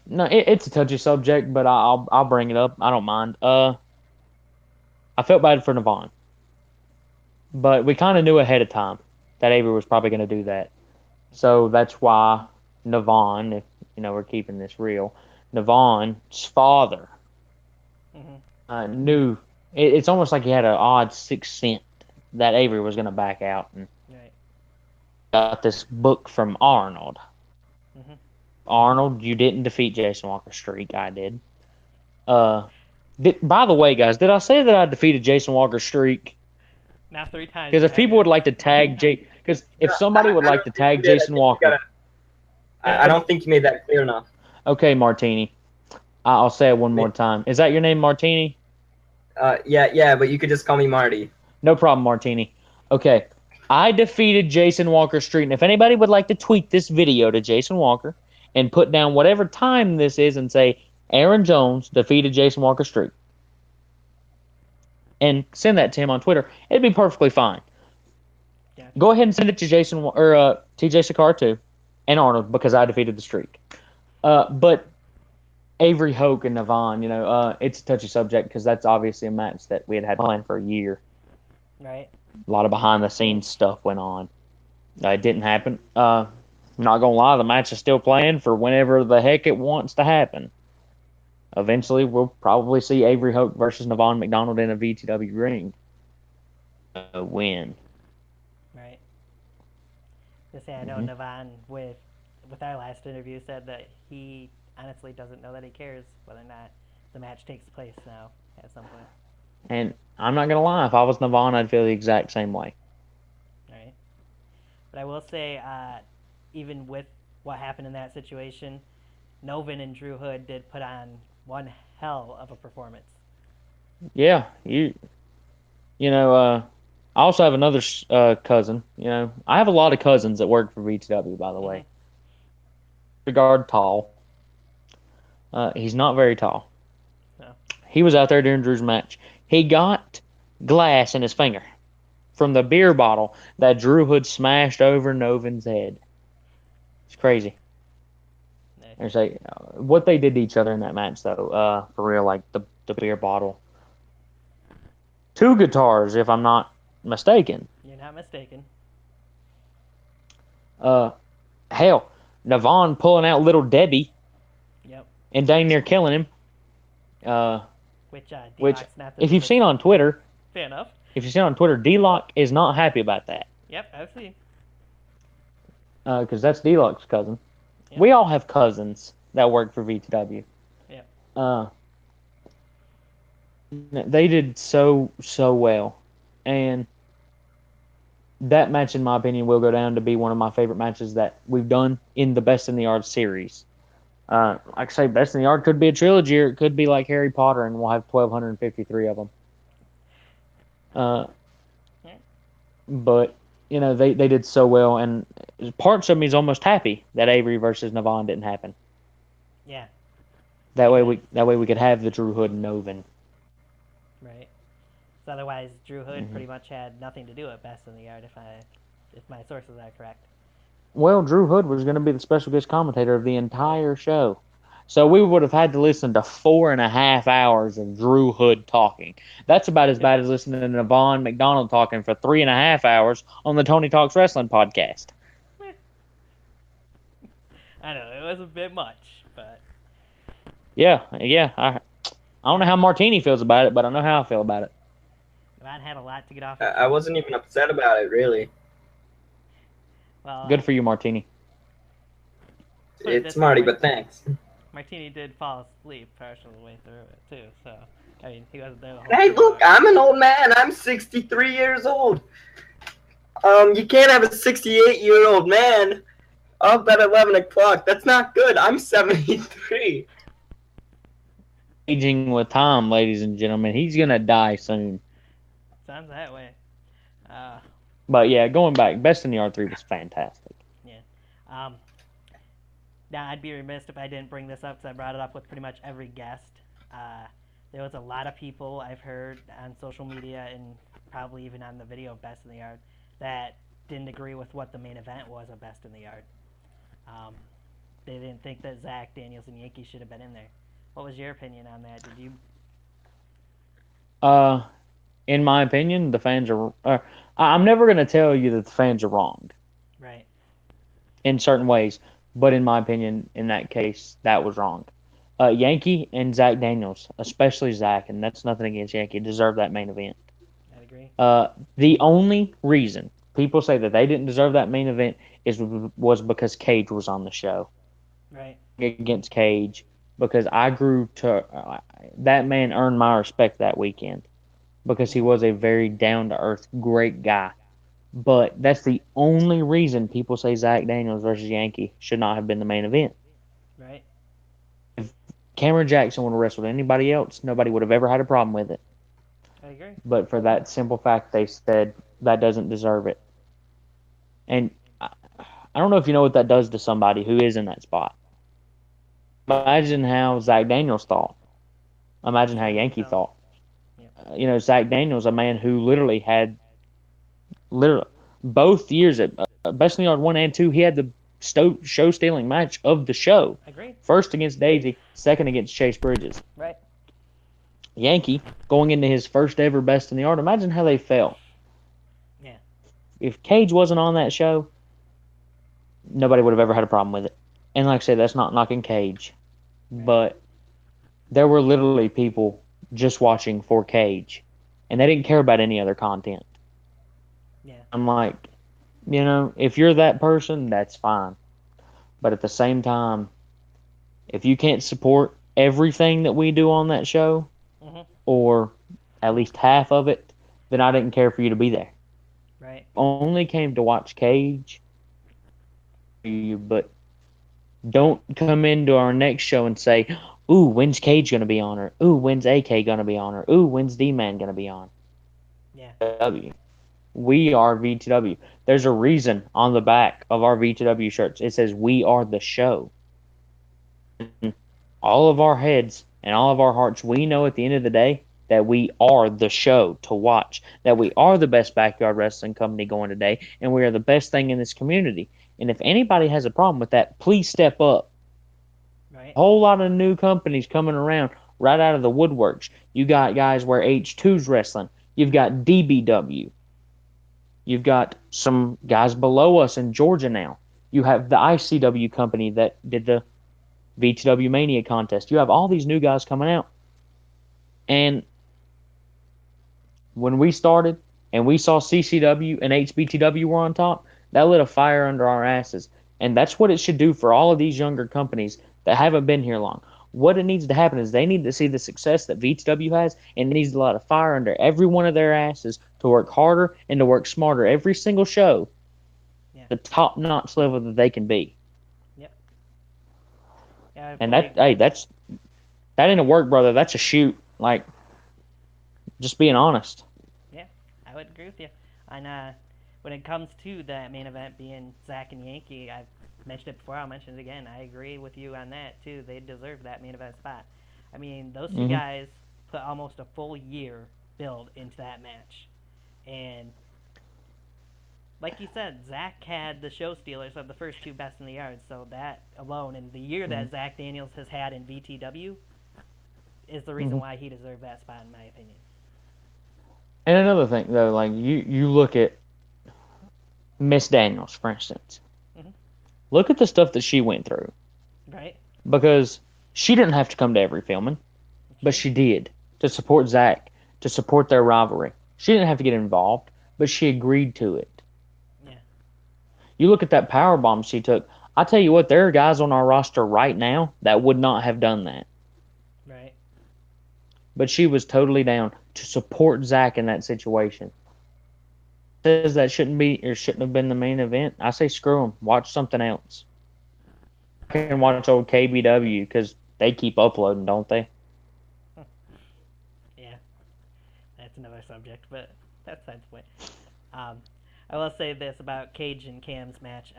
No, it's a touchy subject, but I'll bring it up. I don't mind. I felt bad for Navon, but we kind of knew ahead of time that Avery was probably going to do that. So that's why Navon, if we're keeping this real, Navon's father Mm-hmm. knew. It's almost like he had an odd sixth sense that Avery was going to back out, and Right. got this book from Arnold. Mm-hmm. Arnold, you didn't defeat Jason Walker's streak. I did. By the way, guys, did I say that I defeated Jason Walker's streak? Now 3 times Because you if have, people would yes. like to tag because if No, somebody would I like don't to think you tag did. I Jason think you Walker, gotta. I don't think you made that clear enough. okay, Martini, I'll say it one more time. Is that your name, Martini? Yeah, but you could just call me Marty. No problem, Martini. Okay, I defeated Jason Walker Street, and if anybody would like to tweet this video to Jason Walker and put down whatever time this is and say Aaron Jones defeated Jason Walker Street, and send that to him on Twitter, it'd be perfectly fine. Gotcha. Go ahead and send it to Jason or TJ Sakar too, and Arnold because I defeated the streak. But Avery Hoke and Navon, it's a touchy subject because that's obviously a match that we had planned for a year. Right. A lot of behind the scenes stuff went on. It didn't happen. I'm not gonna lie, the match is still planned for whenever the heck it wants to happen. Eventually, we'll probably see Avery Hoke versus Navon McDonald in a VTW ring. Win. Right. Just say I know Navon with our last interview said that he honestly doesn't know that he cares whether or not the match takes place now at some point. And I'm not gonna lie, if I was Navon, I'd feel the exact same way. Right. But I will say, even with what happened in that situation, Novin and Drew Hood did put on one hell of a performance. Yeah, I also have another cousin. I have a lot of cousins that work for VTW, by the way. Regard tall. He's not very tall. No. He was out there during Drew's match. He got glass in his finger from the beer bottle that Drew Hood smashed over Novin's head. It's crazy. There's what they did to each other in that match, though, for real, like the beer bottle. 2 guitars, if I'm not mistaken. You're not mistaken. Hell, Navon pulling out Little Debbie. Yep. And dang near killing him. Which not the if you've seen on Twitter, fair enough. If you've seen on Twitter, D-Lock is not happy about that. Yep, I've seen. Because that's D-Lock's cousin. Yep. We all have cousins that work for VTW. Yep. They did so well, and that match, in my opinion, will go down to be one of my favorite matches that we've done in the Best in the Yard series. Like I say, Best in the Yard could be a trilogy, or it could be like Harry Potter, and we'll have 1,253 of them. But they did so well, and parts of me is almost happy that Avery versus Navon didn't happen. Yeah. That way we could have the Drew Hood and Novin. Right. So otherwise, Drew Hood pretty much had nothing to do at Best in the Yard, if my sources are correct. Well, Drew Hood was going to be the special guest commentator of the entire show. So we would have had to listen to 4.5 hours of Drew Hood talking. That's about as bad as listening to Navon McDonald talking for 3.5 hours on the Tony Talks Wrestling podcast. I know, it was a bit much, but... Yeah. I don't know how Martini feels about it, but I know how I feel about it. Navon had a lot to get off. I wasn't even upset about it, really. Well, good for you, Martini. It's Marty, but thanks. Martini did fall asleep partial the way through it, too, so... I mean, he wasn't there the whole Hey, time. look, I'm an old man. I'm 63 years old. You can't have a 68-year-old man up at 11 o'clock. That's not good. I'm 73. Aging with time, ladies and gentlemen. He's going to die soon. Sounds that way. But yeah, going back, Best in the Yard 3 was fantastic. Yeah. Now, I'd be remiss if I didn't bring this up because I brought it up with pretty much every guest. There was a lot of people I've heard on social media and probably even on the video of Best in the Yard that didn't agree with what the main event was of Best in the Yard. they didn't think that Zach Daniels and Yankee should have been in there. What was your opinion on that? Did you? Uh, in my opinion, the fans are. I'm never going to tell you that the fans are wrong Right. in certain ways, but in my opinion, in that case, that was wrong. Yankee and Zach Daniels, especially Zach, and that's nothing against Yankee, deserve that main event. I agree. The only reason people say that they didn't deserve that main event was because Cage was on the show Right. against Cage. Because I grew to that man earned my respect that weekend because he was a very down to earth, great guy. But that's the only reason people say Zach Daniels versus Yankee should not have been the main event. Right. If Cameron Jackson would have wrestled anybody else, nobody would have ever had a problem with it. I agree. But for that simple fact, they said that doesn't deserve it. And I don't know if you know what that does to somebody who is in that spot. Imagine how Zach Daniels thought. Imagine how Certainly Yankee so. thought. Yep. Zach Daniels, a man who literally had both years at Best in the Yard 1 and 2, he had the show stealing match of the show. Agreed. First against Daisy, second against Chase Bridges. Right. Yankee going into his first ever Best in the Yard. Imagine how they felt. Yeah. If Cage wasn't on that show, nobody would have ever had a problem with it. And like I said, that's not knocking Cage. Right. But there were literally people just watching for Cage. And they didn't care about any other content. Yeah. I'm like, if you're that person, that's fine. But at the same time, if you can't support everything that we do on that show, Mhm. or at least half of it, then I didn't care for you to be there. Right. Only came to watch Cage, but don't come into our next show and say, ooh, when's Cage going to be on? Or, ooh, when's AK going to be on? Or, ooh, when's D-Man going to be on? Yeah. We are VTW. There's a reason on the back of our VTW shirts. It says, we are the show. All of our heads and all of our hearts, we know at the end of the day that we are the show to watch, that we are the best backyard wrestling company going today, and we are the best thing in this community. And if anybody has a problem with that, please step up. Right. A whole lot of new companies coming around right out of the woodworks. You got guys where H2's wrestling. You've got DBW. You've got some guys below us in Georgia now. You have the ICW company that did the VTW Mania contest. You have all these new guys coming out. And when we started and we saw CCW and HBTW were on top, that lit a fire under our asses. And that's what it should do for all of these younger companies that haven't been here long. What it needs to happen is they need to see the success that VTW has, and it needs to light a fire under every one of their asses to work harder and to work smarter every single show, Yeah. the top-notch level that they can be. Yep. Yeah. And that ain't a work, brother. That's a shoot. Like, just being honest. Yeah. I would agree with you. And when it comes to that main event being Zach and Yankee, I've mentioned it before. I'll mention it again. I agree with you on that too. They deserve that main event spot. I mean, those two guys put almost a full year build into that match, and like you said, Zach had the show stealers of the first two Best in the Yard, so that alone, and the year that Zach Daniels has had in VTW, is the reason why he deserved that spot, in my opinion. And another thing, though, like you look at Miss Daniels, for instance. Look at the stuff that she went through. Right. Because she didn't have to come to every filming, but she did to support Zach, to support their rivalry. She didn't have to get involved, but she agreed to it. Yeah. You look at that power bomb she took. I tell you what, there are guys on our roster right now that would not have done that. Right. But she was totally down to support Zach in that situation. Says that shouldn't have been the main event. I say screw them. Watch something else. I can watch old KBW because they keep uploading, don't they? Yeah. That's another subject, but that's the point. I will say this about Cage and Cam's match.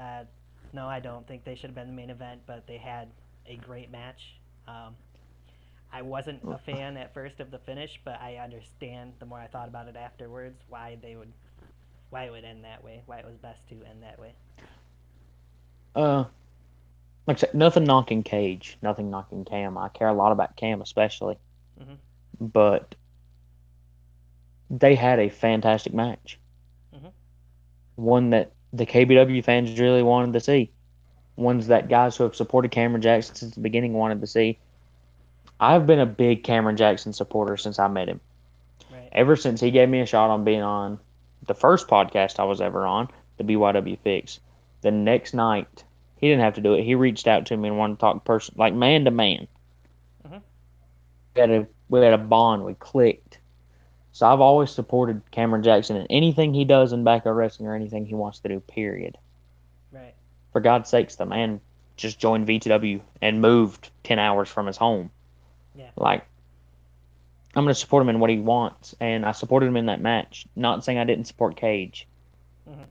No, I don't think they should have been the main event, but they had a great match. I wasn't a fan at first of the finish, but I understand the more I thought about it afterwards why it would end that way, why it was best to end that way. like I said, nothing knocking Cage, nothing knocking Cam. I care a lot about Cam especially, Mm-hmm. but they had a fantastic match. Mm-hmm. One that the KBW fans really wanted to see. Ones that guys who have supported Cameron Jackson since the beginning wanted to see. I've been a big Cameron Jackson supporter since I met him. Right. Ever since he gave me a shot on being on the first podcast I was ever on, the BYW Fix. The next night, he didn't have to do it. He reached out to me and wanted to talk like man to man. Mm-hmm. We had a bond. We clicked. So I've always supported Cameron Jackson in anything he does in backyard wrestling or anything he wants to do. Period. Right. For God's sakes, the man just joined VTW and moved 10 hours from his home. Yeah. Like, I'm going to support him in what he wants, and I supported him in that match. Not saying I didn't support Cage. Mm-hmm.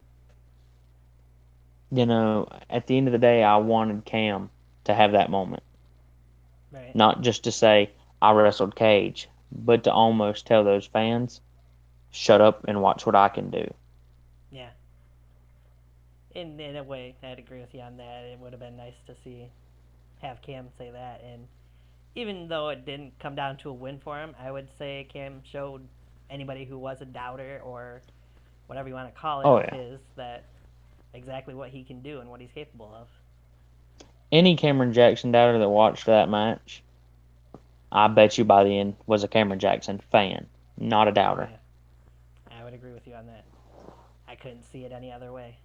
You know, at the end of the day, I wanted Cam to have that moment. Right. Not just to say, I wrestled Cage, but to almost tell those fans, shut up and watch what I can do. Yeah. In a way, I'd agree with you on that. It would have been nice to have Cam say that, and even though it didn't come down to a win for him, I would say Cam showed anybody who was a doubter or whatever you want to call it Oh, of yeah. his that exactly what he can do and what he's capable of. Any Cameron Jackson doubter that watched that match, I bet you by the end was a Cameron Jackson fan, not a doubter. Yeah. I would agree with you on that. I couldn't see it any other way.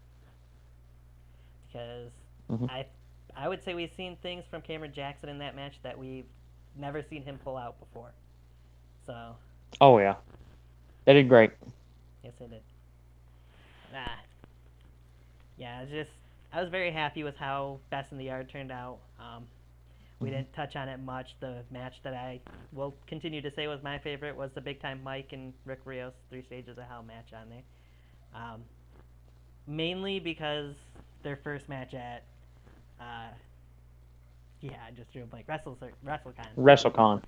Because Mhm. I would say we've seen things from Cameron Jackson in that match that we've never seen him pull out before. So, Oh, yeah. They did great. yes, it did. Yeah, I was very happy with how Best in the Yard turned out. We didn't touch on it much. The match that I will continue to say was my favorite was the Big Time Mike and Rick Rios 3 Stages of Hell match on there. Mainly because their first match at, I just drew a blank, WrestleCon. WrestleCon,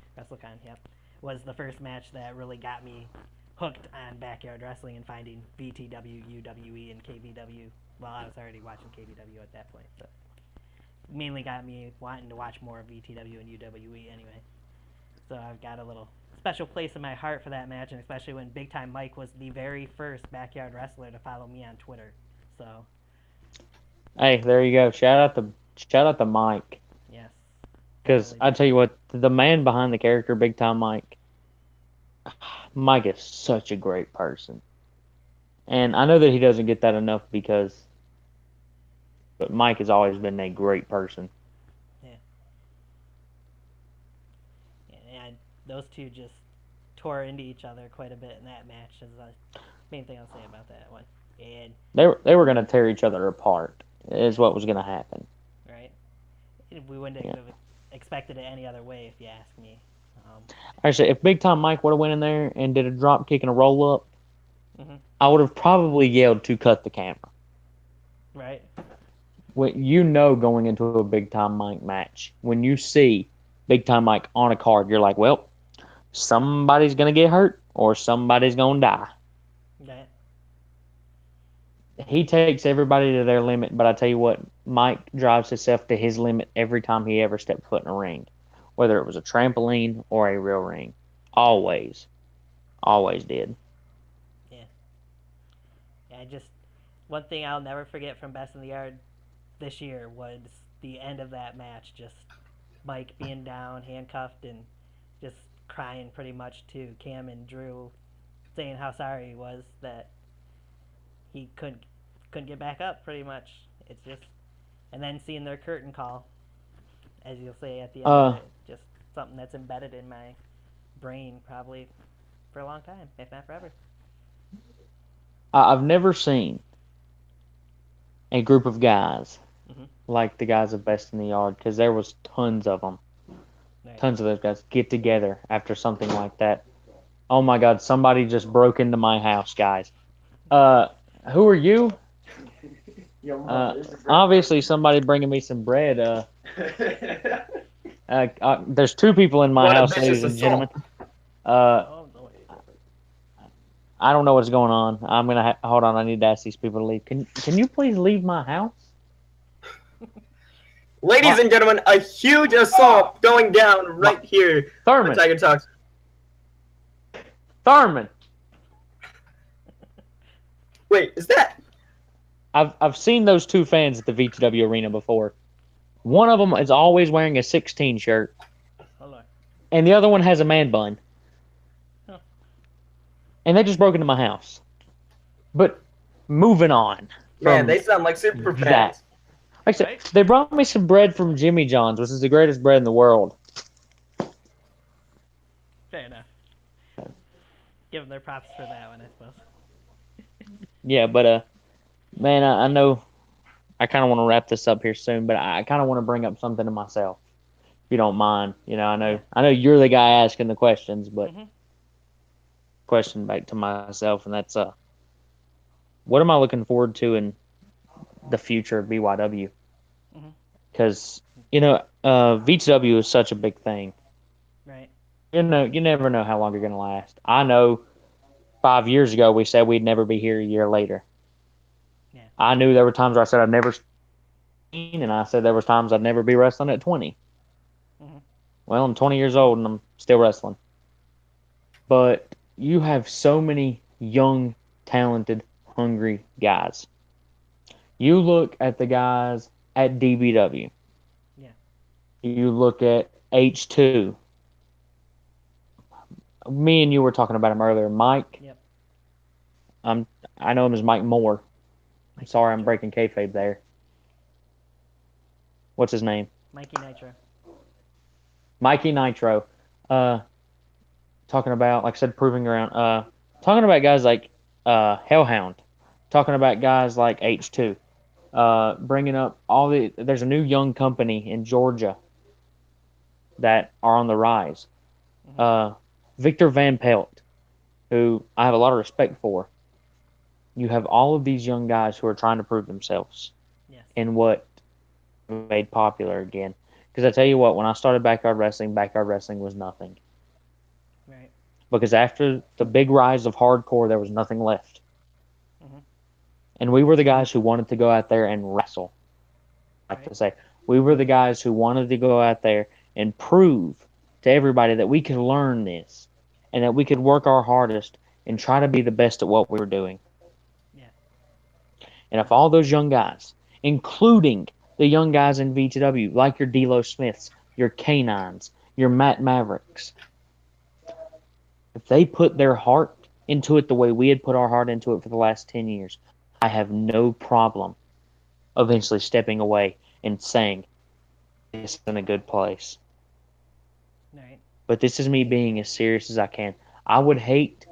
yep. Was the first match that really got me hooked on backyard wrestling and finding VTW, UWE, and KBW. Well, I was already watching KBW at that point, but mainly got me wanting to watch more of VTW and UWE anyway. So I've got a little special place in my heart for that match, and especially when Big Time Mike was the very first backyard wrestler to follow me on Twitter. So, Hey, there you go. Shout out to Mike. yes. Because I tell you what, the man behind the character, Big Time Mike is such a great person. And I know that he doesn't get that enough but Mike has always been a great person. Yeah. And those two just tore into each other quite a bit in that match. Is the main thing I'll say about that one. And They were going to tear each other apart, is what was going to happen. right, we wouldn't have expected it any other way, if you ask me. Actually, if Big Time Mike would have went in there and did a drop kick and a roll up, Mm-hmm. I would have probably yelled to cut the camera. Right. Going into a Big Time Mike match, when you see Big Time Mike on a card, you're like, well, somebody's going to get hurt or somebody's going to die. Right. He takes everybody to their limit, but I tell you what, Mike drives himself to his limit every time he ever stepped foot in a ring, whether it was a trampoline or a real ring. Always did. Yeah, one thing I'll never forget from Best in the Yard this year was the end of that match. Just Mike being down, handcuffed, and just crying pretty much to Cam and Drew, saying how sorry he was that he couldn't get back up. Pretty much, it's just, and then seeing their curtain call, as you'll say at the end of it, just something that's embedded in my brain probably for a long time, if not forever. I've never seen a group of guys like the guys of Best in the Yard, because there was tons of them. Right. Tons of those guys get together after something like that. Oh my God, somebody just broke into my house, guys. Who are you? Obviously somebody bringing me some bread. There's two people in my house, ladies and gentlemen. I don't know what's going on. I'm gonna hold on. I need to ask these people to leave. Can you please leave my house? Ladies and gentlemen, a huge assault going down right here on Thurman. Tiger Talks. Thurman. Wait, is that? I've seen those two fans at the VTW arena before. One of them is always wearing a 16 shirt, and the other one has a man bun. Huh. And they just broke into my house. But moving on. Man, they sound like super fans. Like I said, they brought me some bread from Jimmy John's, which is the greatest bread in the world. Fair enough. Give them their props for that one, I suppose. Yeah, but man, I know I kind of want to wrap this up here soon, but I kind of want to bring up something to myself, if you don't mind. You know, I know you're the guy asking the questions, but question back to myself, and that's what am I looking forward to in the future of BYW? Because you know, VTW is such a big thing. Right. You know, you never know how long you're gonna last. I know 5 years ago we said we'd never be here a year later. Yeah. I knew there were times where I said I'd never, and I said there was times I'd never be wrestling at 20. Well, I'm 20 years old and I'm still wrestling. But you have so many young, talented, hungry guys. You look at the guys at DBW. Yeah. You look at H2. Me and you were talking about him earlier. Mike. Yep. I know him as Mike Moore. I'm sorry, I'm breaking kayfabe there. What's his name? Mikey Nitro. Mikey Nitro. Talking about, like I said, proving around. Talking about guys like Hellhound. Talking about guys like H2. Bringing up there's a new young company in Georgia that are on the rise. Victor Van Pelt, who I have a lot of respect for. You have all of these young guys who are trying to prove themselves in what made popular again. Because I tell you what, when I started backyard wrestling was nothing. Right. Because after the big rise of hardcore, there was nothing left. And we were the guys who wanted to go out there and wrestle. I have to say, we were the guys who wanted to go out there and prove to everybody that we could learn this and that we could work our hardest and try to be the best at what we were doing. Yeah. And if all those young guys, including the young guys in VTW, like your D-Lo Smiths, your Canines, your Matt Mavericks, if they put their heart into it the way we had put our heart into it for the last 10 years, I have no problem eventually stepping away and saying, it's in a good place. Right. But this is me being as serious as I can. I would hate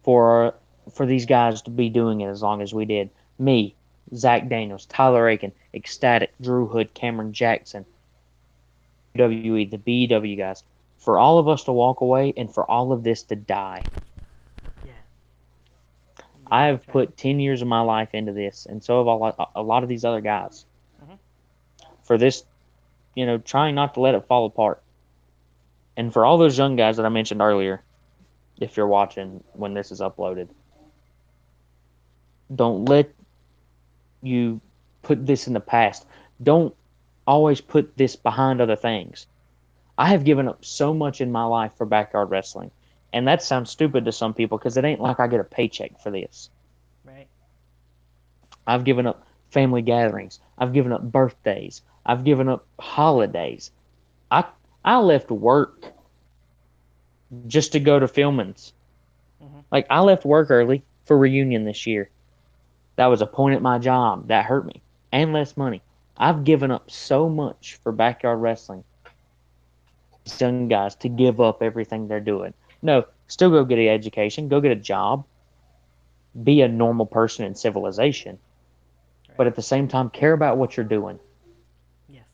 for these guys to be doing it as long as we did. Me, Zach Daniels, Tyler Aiken, Ecstatic, Drew Hood, Cameron Jackson, WWE, the BEW guys. For all of us to walk away and for all of this to die. Yeah. I have put 10 years of my life into this, and so have a lot of these other guys. For this, you know, trying not to let it fall apart. And for all those young guys that I mentioned earlier, if you're watching when this is uploaded, don't let you put this in the past. Don't always put this behind other things. I have given up so much in my life for backyard wrestling. And that sounds stupid to some people because it ain't like I get a paycheck for this. Right. I've given up family gatherings. I've given up birthdays. I've given up holidays. I left work just to go to filmings. Like, I left work early for reunion this year. That was a point at my job. That hurt me. And less money. I've given up so much for backyard wrestling. These young guys to give up everything they're doing. No, still go get an education. Go get a job. Be a normal person in civilization. Right. But at the same time, care about what you're doing. Yes.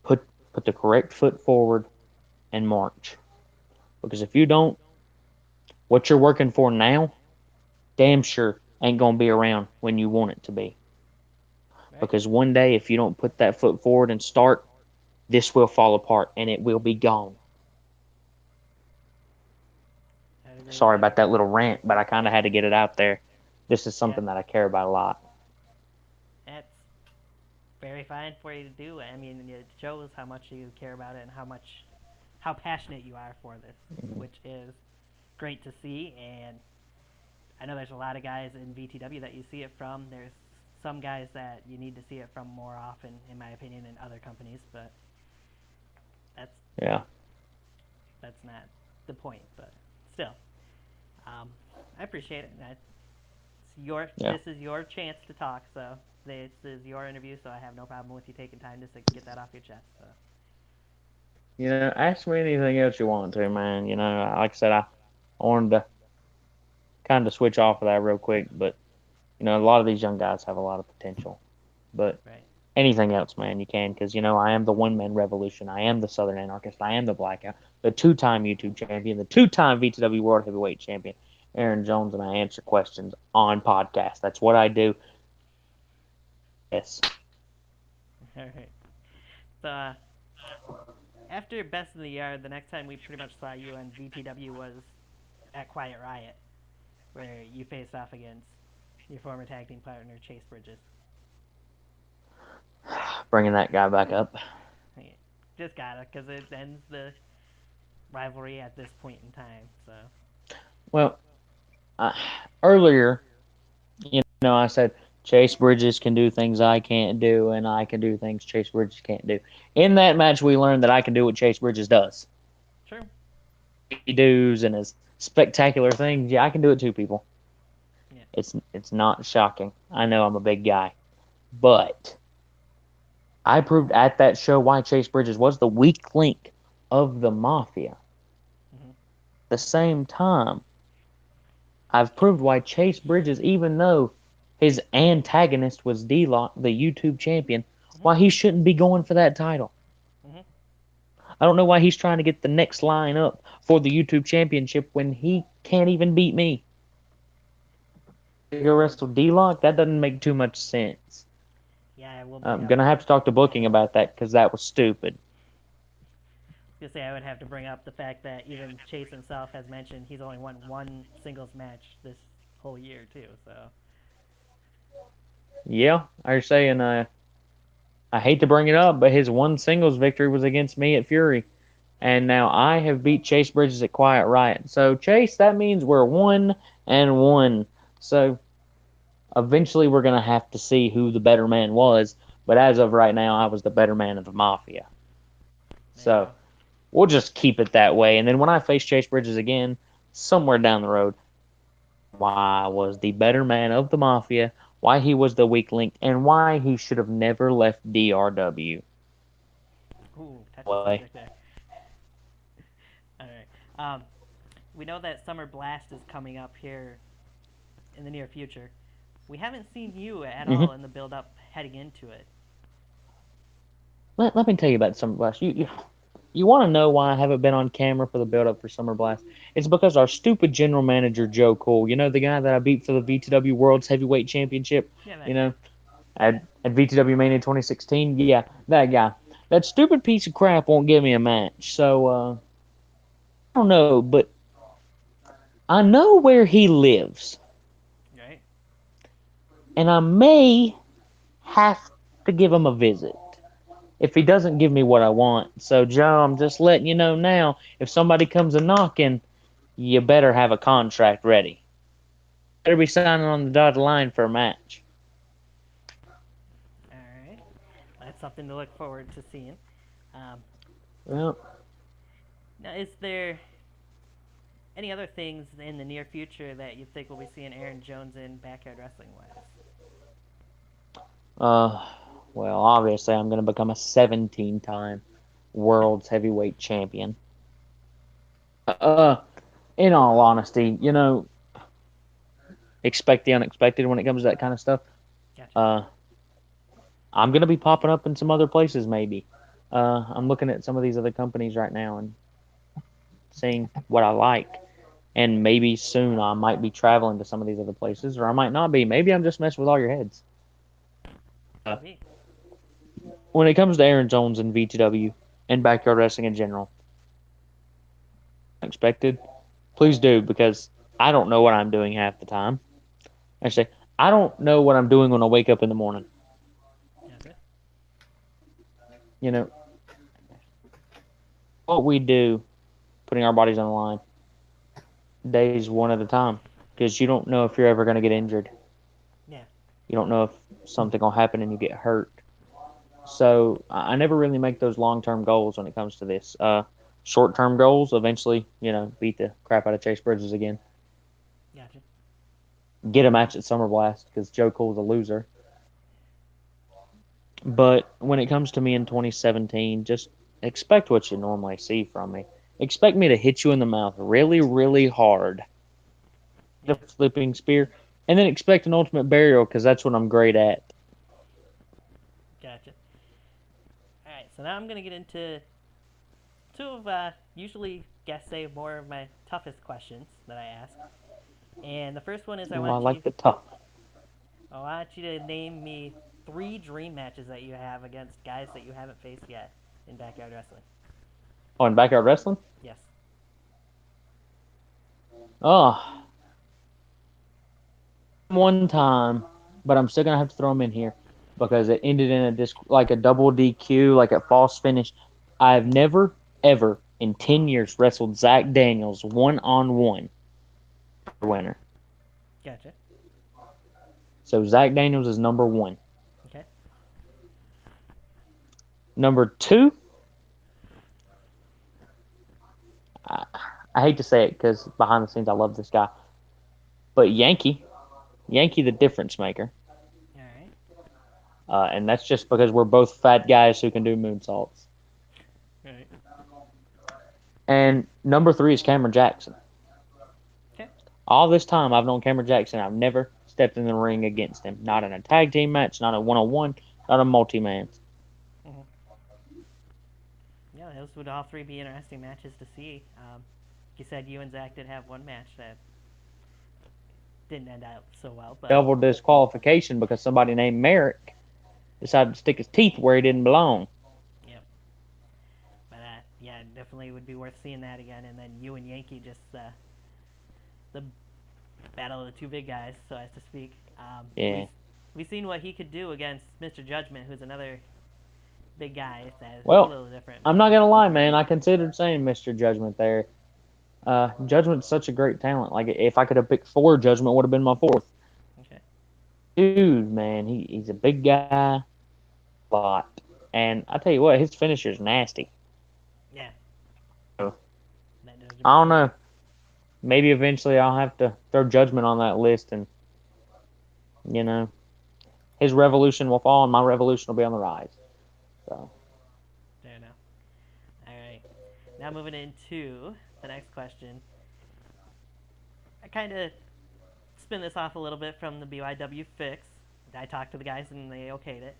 Put the correct foot forward and march. Because if you don't, what you're working for now, damn sure ain't going to be around when you want it to be. Right. Because one day, if you don't put that foot forward and start, this will fall apart and it will be gone. Sorry about that little rant, but I kind of had to get it out there. This is something that I care about a lot. That's very fine for you to do. I mean, it shows how much you care about it and how passionate you are for this, which is great to see. And I know there's a lot of guys in VTW that you see it from. There's some guys that you need to see it from more often, in my opinion, in other companies, but that's Yeah. that's not the point. But still, I appreciate it. Yeah. This is your chance to talk, so this is your interview, so I have no problem with you taking time just to get that off your chest. So. Ask me anything else you want to, man. Like I said, I wanted to kind of switch off of that real quick, but a lot of these young guys have a lot of potential. But Right. anything else, man, you can, because I am the one man revolution. I am the Southern Anarchist. I am the Blackout, the 2-time YouTube champion, the 2-time VTW World Heavyweight Champion, Aaron Jones, and I answer questions on podcasts. That's what I do. Yes. All right. So after Best of the Yard, the next time we pretty much saw you on VTW was at Quiet Riot, where you faced off against your former tag team partner Chase Bridges. Bringing that guy back up. Just gotta, because it ends the rivalry at this point in time. So. Well, earlier, I said Chase Bridges can do things I can't do, and I can do things Chase Bridges can't do. In that match, we learned that I can do what Chase Bridges does. Sure. He does and his spectacular things. Yeah, I can do it too, people. Yeah. It's not shocking. I know I'm a big guy, but I proved at that show why Chase Bridges was the weak link of the Mafia. Mm-hmm. The same time, I've proved why Chase Bridges, even though his antagonist was D-Lock, the YouTube champion, why he shouldn't be going for that title. Mm-hmm. I don't know why he's trying to get the next line up for the YouTube championship when he can't even beat me. To go wrestle D-Lock, that doesn't make too much sense. Yeah, I'm going to have to talk to booking about that because that was stupid. I would have to bring up the fact that even Chase himself has mentioned he's only won one singles match this whole year, too, so... Yeah, I was saying, I hate to bring it up, but his one singles victory was against me at Fury. And now I have beat Chase Bridges at Quiet Riot. So, Chase, that means we're 1-1. So, eventually we're going to have to see who the better man was. But as of right now, I was the better man of the Mafia. So, we'll just keep it that way. And then when I face Chase Bridges again, somewhere down the road, why I was the better man of the Mafia, why he was the weak link, and why he should have never left DRW. Ooh, touchy subject there. All right. We know that Summer Blast is coming up here in the near future. We haven't seen you at all in the build-up heading into it. Let me tell you about Summer Blast. You want to know why I haven't been on camera for the build-up for Summer Blast? It's because our stupid general manager, Joe Cole, the guy that I beat for the VTW World's Heavyweight Championship, at VTW Mania 2016, yeah, that guy. That stupid piece of crap won't give me a match. So, I don't know, but I know where he lives. Right. And I may have to give him a visit if he doesn't give me what I want. So, Joe, I'm just letting you know now, if somebody comes a knocking, you better have a contract ready. Better be signing on the dotted line for a match. All right. That's something to look forward to seeing. Well, now, is there any other things in the near future that you think we'll be seeing Aaron Jones in backyard wrestling-wise? Well, obviously, I'm going to become a 17-time World's Heavyweight Champion. In all honesty, expect the unexpected when it comes to that kind of stuff. Gotcha. I'm going to be popping up in some other places, maybe. I'm looking at some of these other companies right now and seeing what I like. And maybe soon I might be traveling to some of these other places, or I might not be. Maybe I'm just messing with all your heads. When it comes to Aaron Jones and VTW and backyard wrestling in general, expected, please do, because I don't know what I'm doing half the time. Actually, I don't know what I'm doing when I wake up in the morning. Gotcha. you know, what we do, putting our bodies on the line, days one at a time, because you don't know if you're ever going to get injured. Yeah. You don't know if something will happen and you get hurt. So I never really make those long-term goals when it comes to this. Short-term goals, eventually, beat the crap out of Chase Bridges again. Gotcha. Get a match at Summer Blast because Joe Cool's a loser. But when it comes to me in 2017, just expect what you normally see from me. Expect me to hit you in the mouth really, really hard. Yeah. The flipping spear. And then expect an ultimate burial because that's what I'm great at. Gotcha. Alright, so now I'm going to get into two of, usually guests say more of my toughest questions that I ask. And the first one is I like the tough. I want you to name me 3 dream matches that you have against guys that you haven't faced yet in backyard wrestling. Oh, in backyard wrestling? Yes. Oh, one time, but I'm still gonna have to throw him in here because it ended in a double DQ, like a false finish. I've never ever in 10 years wrestled Zach Daniels one-on-one winner. Gotcha. So Zach Daniels is number 1. Okay. Number 2, I hate to say it because behind the scenes I love this guy, but Yankee the difference maker. Alright. And that's just because we're both fat guys who can do moonsaults. Alright. And number 3 is Cameron Jackson. Okay. All this time I've known Cameron Jackson, I've never stepped in the ring against him. Not in a tag team match, not a one-on-one, not a multi-man. Mm-hmm. Yeah, those would all 3 be interesting matches to see. You said you and Zach did have one match that didn't end out so well, but Double disqualification because somebody named Merrick decided to stick his teeth where he didn't belong. yep. But yeah, definitely would be worth seeing that again. And then you and Yankee just the battle of the 2 big guys, so as to speak. Yeah. We've seen what he could do against Mr. Judgment, who's another big guy that's a Well, little different. I'm not gonna lie, man. I considered saying Mr. Judgment there. Judgment's such a great talent. Like if I could have picked 4, Judgment would have been my 4th. Okay. Dude, man, he's a big guy, lot, and I tell you what, his finisher's nasty. Yeah. So, I don't know. Maybe eventually I'll have to throw Judgment on that list, and his revolution will fall, and my revolution will be on the rise. So. Fair enough. All right. Now moving into the next question. I kind of spin this off a little bit from the BYW fix. I talked to the guys and they okayed it.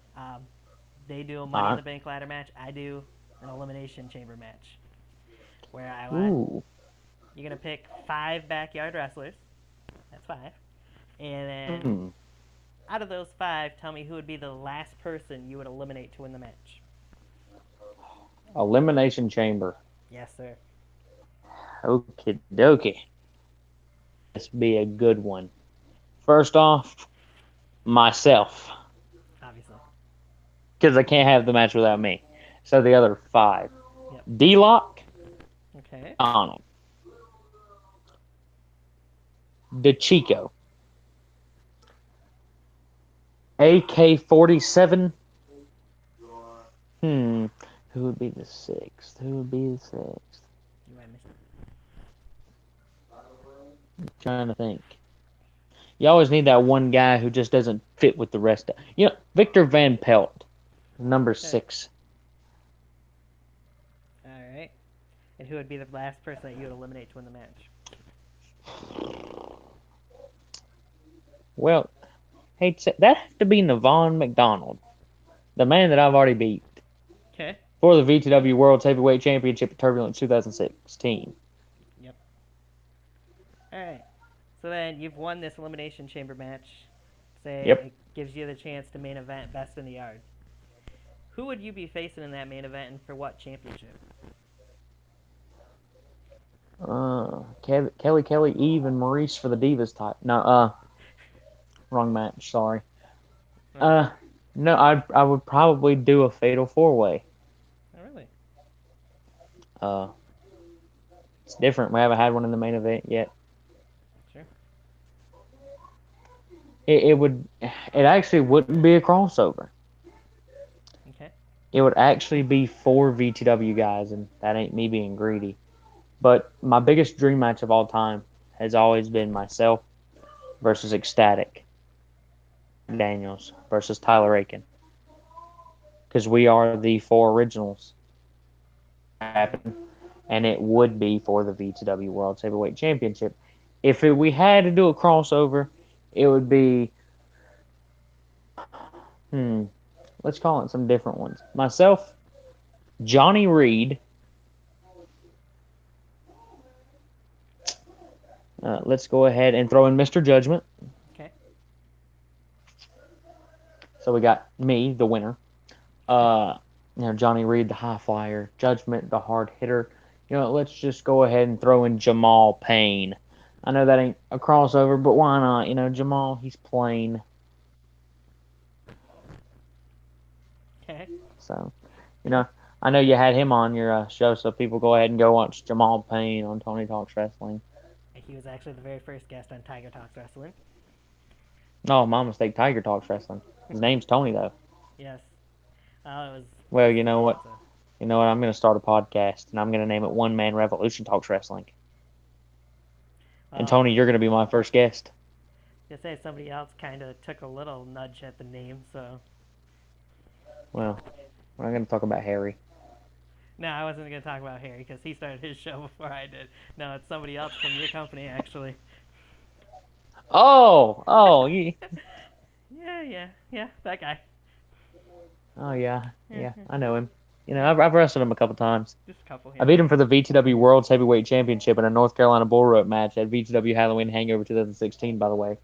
They do a Money in the Bank ladder match. I do an Elimination Chamber match. Where I want you're gonna pick 5 backyard wrestlers. That's 5. And then out of those 5, tell me who would be the last person you would eliminate to win the match. Elimination Chamber. Yes, sir. Okie dokie. This be a good one. First off, myself. Obviously. Because I can't have the match without me. So the other 5. Yep. D-Lock. Okay. Donald. DeChico. AK-47. Who would be the 6th? You might miss it. I'm trying to think. You always need that one guy who just doesn't fit with the rest of. Victor Van Pelt, number 6. All right. And who would be the last person that you would eliminate to win the match? Well, that have to be Navon McDonald, the man that I've already beat. Okay. For the VTW World Heavyweight Championship at Turbulence 2016. Yep. All right. So then you've won this Elimination Chamber match. It gives you the chance to main event Best in the Yard. Who would you be facing in that main event and for what championship? Kelly, Eve, and Maurice for the Divas type. No, wrong match. Sorry. No, I would probably do a Fatal 4-Way. Uh, it's different. We haven't had one in the main event yet. Sure. It actually wouldn't be a crossover. Okay. It would actually be 4 VTW guys, and that ain't me being greedy. But my biggest dream match of all time has always been myself versus Ecstatic Daniels versus Tyler Aiken. Because we are the 4 originals. Happen, and it would be for the VTW World Heavyweight Championship. If we had to do a crossover, it would be, let's call it some different ones. Myself, Johnny Reed. Let's go ahead and throw in Mr. Judgment. Okay. So we got me, the winner. Johnny Reed, the high flyer. Judgment, the hard hitter. Let's just go ahead and throw in Jamal Payne. I know that ain't a crossover, but why not? Jamal, he's plain. Okay. So, I know you had him on your show, so people go ahead and go watch Jamal Payne on Tony Talks Wrestling. He was actually the very first guest on Tiger Talks Wrestling. No, my mistake. Tiger Talks Wrestling. His name's Tony, though. Yes. It was. Well, you know what? You know what? I'm going to start a podcast, and I'm going to name it One Man Revolution Talks Wrestling. And Tony, you're going to be my first guest. You say somebody else kind of took a little nudge at the name, so. Well, we're not going to talk about Harry. No, I wasn't going to talk about Harry because he started his show before I did. No, it's somebody else from your company, actually. Oh, yeah, that guy. Oh, yeah, I know him. I've wrestled him a couple times. Just a couple. I beat him for the VTW World's Heavyweight Championship in a North Carolina Bull Rope match at VTW Halloween Hangover 2016, by the way.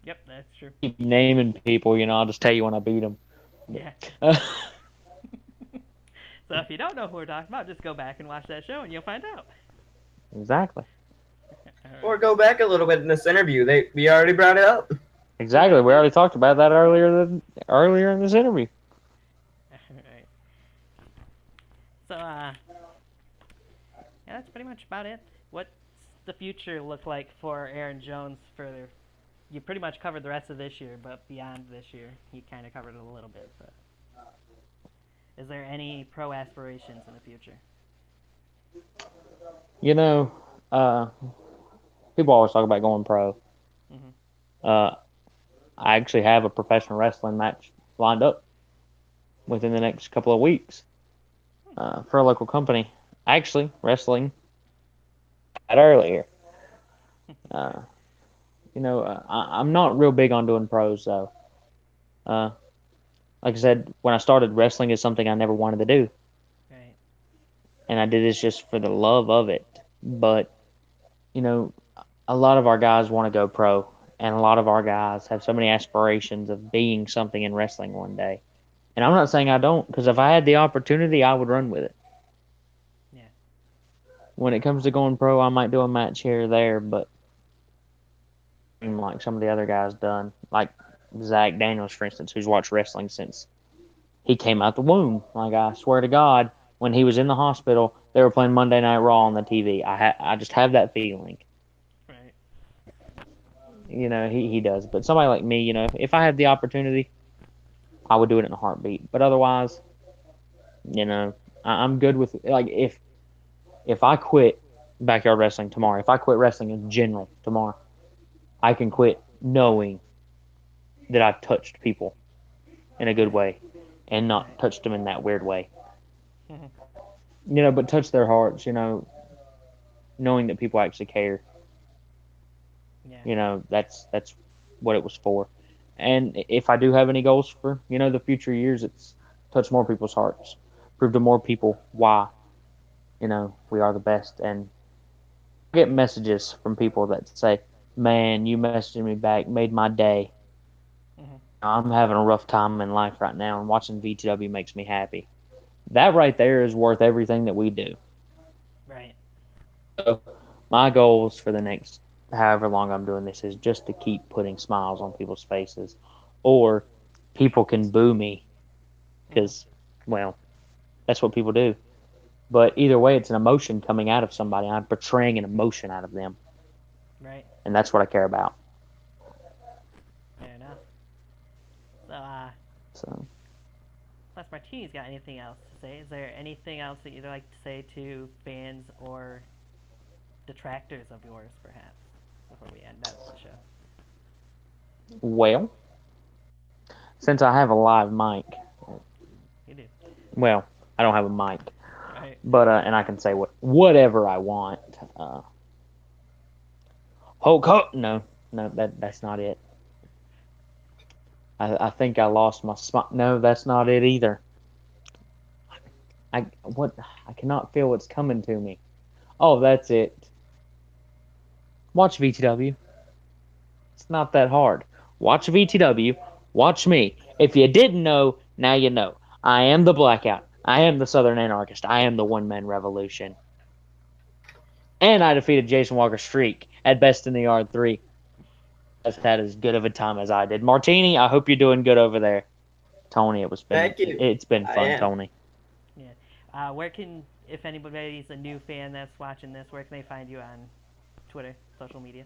Yep, that's true. Keep naming people, I'll just tell you when I beat them. Yeah. So if you don't know who we're talking about, just go back and watch that show and you'll find out. Exactly. Or go back a little bit in this interview. We already brought it up. Exactly. We already talked about that earlier in this interview. Alright. So, yeah, that's pretty much about it. What's the future look like for Aaron Jones further? You pretty much covered the rest of this year, but beyond this year, he kind of covered it a little bit. But is there any pro aspirations in the future? People always talk about going pro. Mm-hmm. I actually have a professional wrestling match lined up within the next couple of weeks for a local company. Actually, wrestling that earlier. I'm not real big on doing pros, though. Like I said, when I started, wrestling is something I never wanted to do. Right. And I did this just for the love of it. But, a lot of our guys want to go pro. And a lot of our guys have so many aspirations of being something in wrestling one day. And I'm not saying I don't, because if I had the opportunity, I would run with it. Yeah. When it comes to going pro, I might do a match here or there, but like some of the other guys done, like Zach Daniels, for instance, who's watched wrestling since he came out the womb. Like, I swear to God, when he was in the hospital, they were playing Monday Night Raw on the TV. I just have that feeling. Right. He does. But somebody like me, if I had the opportunity, I would do it in a heartbeat. But otherwise, I'm good with, like, if I quit backyard wrestling tomorrow, if I quit wrestling in general tomorrow, I can quit knowing that I've touched people in a good way and not touched them in that weird way. But touch their hearts, knowing that people actually care. Yeah. That's what it was for. And if I do have any goals for, the future years, it's touch more people's hearts, prove to more people why, we are the best. And get messages from people that say, man, you messaged me back, made my day. Mm-hmm. I'm having a rough time in life right now, and watching VTW makes me happy. That right there is worth everything that we do. Right. So my goals for the next however long I'm doing this is just to keep putting smiles on people's faces. Or people can boo me because, well, that's what people do. But either way, it's an emotion coming out of somebody. I'm portraying an emotion out of them. Right. And that's what I care about. Fair enough. So, Unless Martini's got anything else to say, is there anything else that you'd like to say to fans or detractors of yours, perhaps, before we end out the show? well, since I have a live mic, You do. well, I don't have a mic, Right. but and I can say whatever I want. Hulk Hogan. No, that's not it. I think I lost my spot. No, that's not it either. I cannot feel what's coming to me. Oh, that's it. Watch VTW. It's not that hard. Watch VTW. Watch me. If you didn't know, now you know. I am the Blackout. I am the Southern Anarchist. I am the one-man revolution. And I defeated Jason Walker's streak at Best in the Yard 3. That's had as good of a time as I did. Martini, I hope you're doing good over there. Tony, Thank you. It's been fun, Tony. Yeah. Where can, if anybody's a new fan that's watching this, where can they find you on Twitter, social media?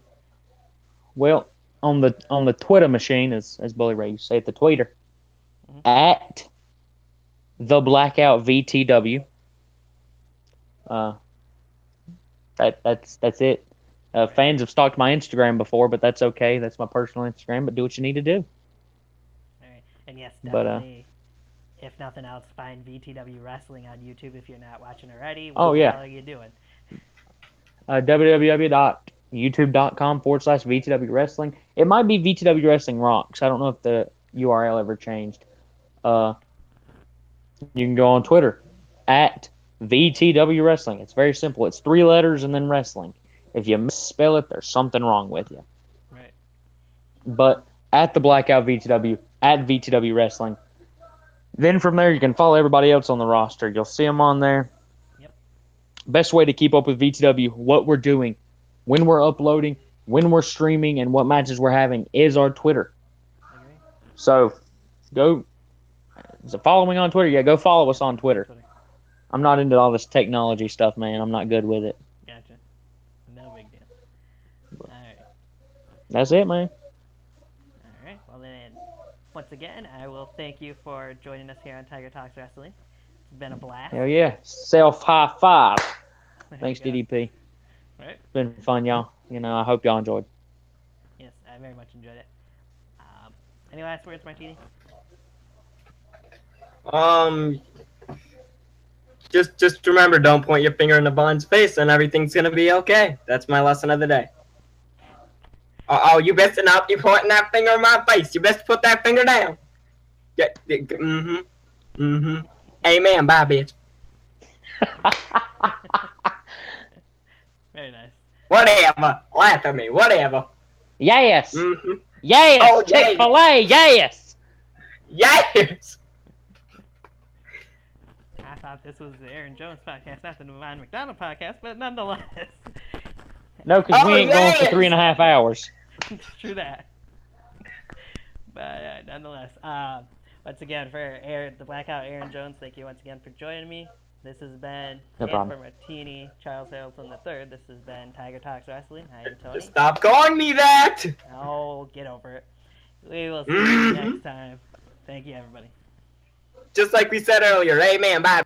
Well, on the Twitter machine, as Bully Ray used to say, at the tweeter, at the Blackout VTW. That's it. Fans have stalked my Instagram before, but that's okay. That's my personal Instagram. But do what you need to do. All right. And yes, definitely. If nothing else, find VTW Wrestling on YouTube if you're not watching already. What the hell are you doing? www.youtube.com/VTW Wrestling. It might be VTW Wrestling Rocks. I don't know if the URL ever changed. You can go on Twitter at VTW Wrestling. It's very simple. It's 3 letters and then wrestling. If you misspell it, there's something wrong with you. Right. But at the Blackout VTW, at VTW Wrestling. Then from there, you can follow everybody else on the roster. You'll see them on there. Yep. Best way to keep up with VTW, what we're doing, when we're uploading, when we're streaming, and what matches we're having is our Twitter. I agree. So go. Is it following on Twitter? Yeah, go follow us on Twitter. I'm not into all this technology stuff, man. I'm not good with it. Gotcha. No big deal. All right. That's it, man. All right. Well, then, once again, I will thank you for joining us here on Tiger Talks Wrestling. It's been a blast. Hell yeah. Self high five. Thanks, There you DDP. Right. It's been fun, y'all. I hope y'all enjoyed. Yes, I very much enjoyed it. Any last words, Martini? Just remember, don't point your finger in the Bond's face, and everything's gonna be okay. That's my lesson of the day. Oh, you best not be pointing that finger in my face. You best put that finger down. Yeah, Amen. Bye, bitch. Very nice. Whatever. Laugh at me. Whatever. Yes. Mm-hmm. Yes. Oh, Chick-fil-A. Yes. Yes. I thought this was the Aaron Jones podcast, not the Ryan McDonald podcast, but nonetheless. No, because we ain't going for 3.5 hours. True that. But nonetheless, once again, for the Blackout Aaron Jones, thank you once again for joining me. This has been No problem. for Martini, Charles Harrelson III. This has been Tiger Talks Wrestling. I am Tony. Stop calling me that. Oh, get over it. We will see you next time. Thank you, everybody. Just like we said earlier. Amen. Bye.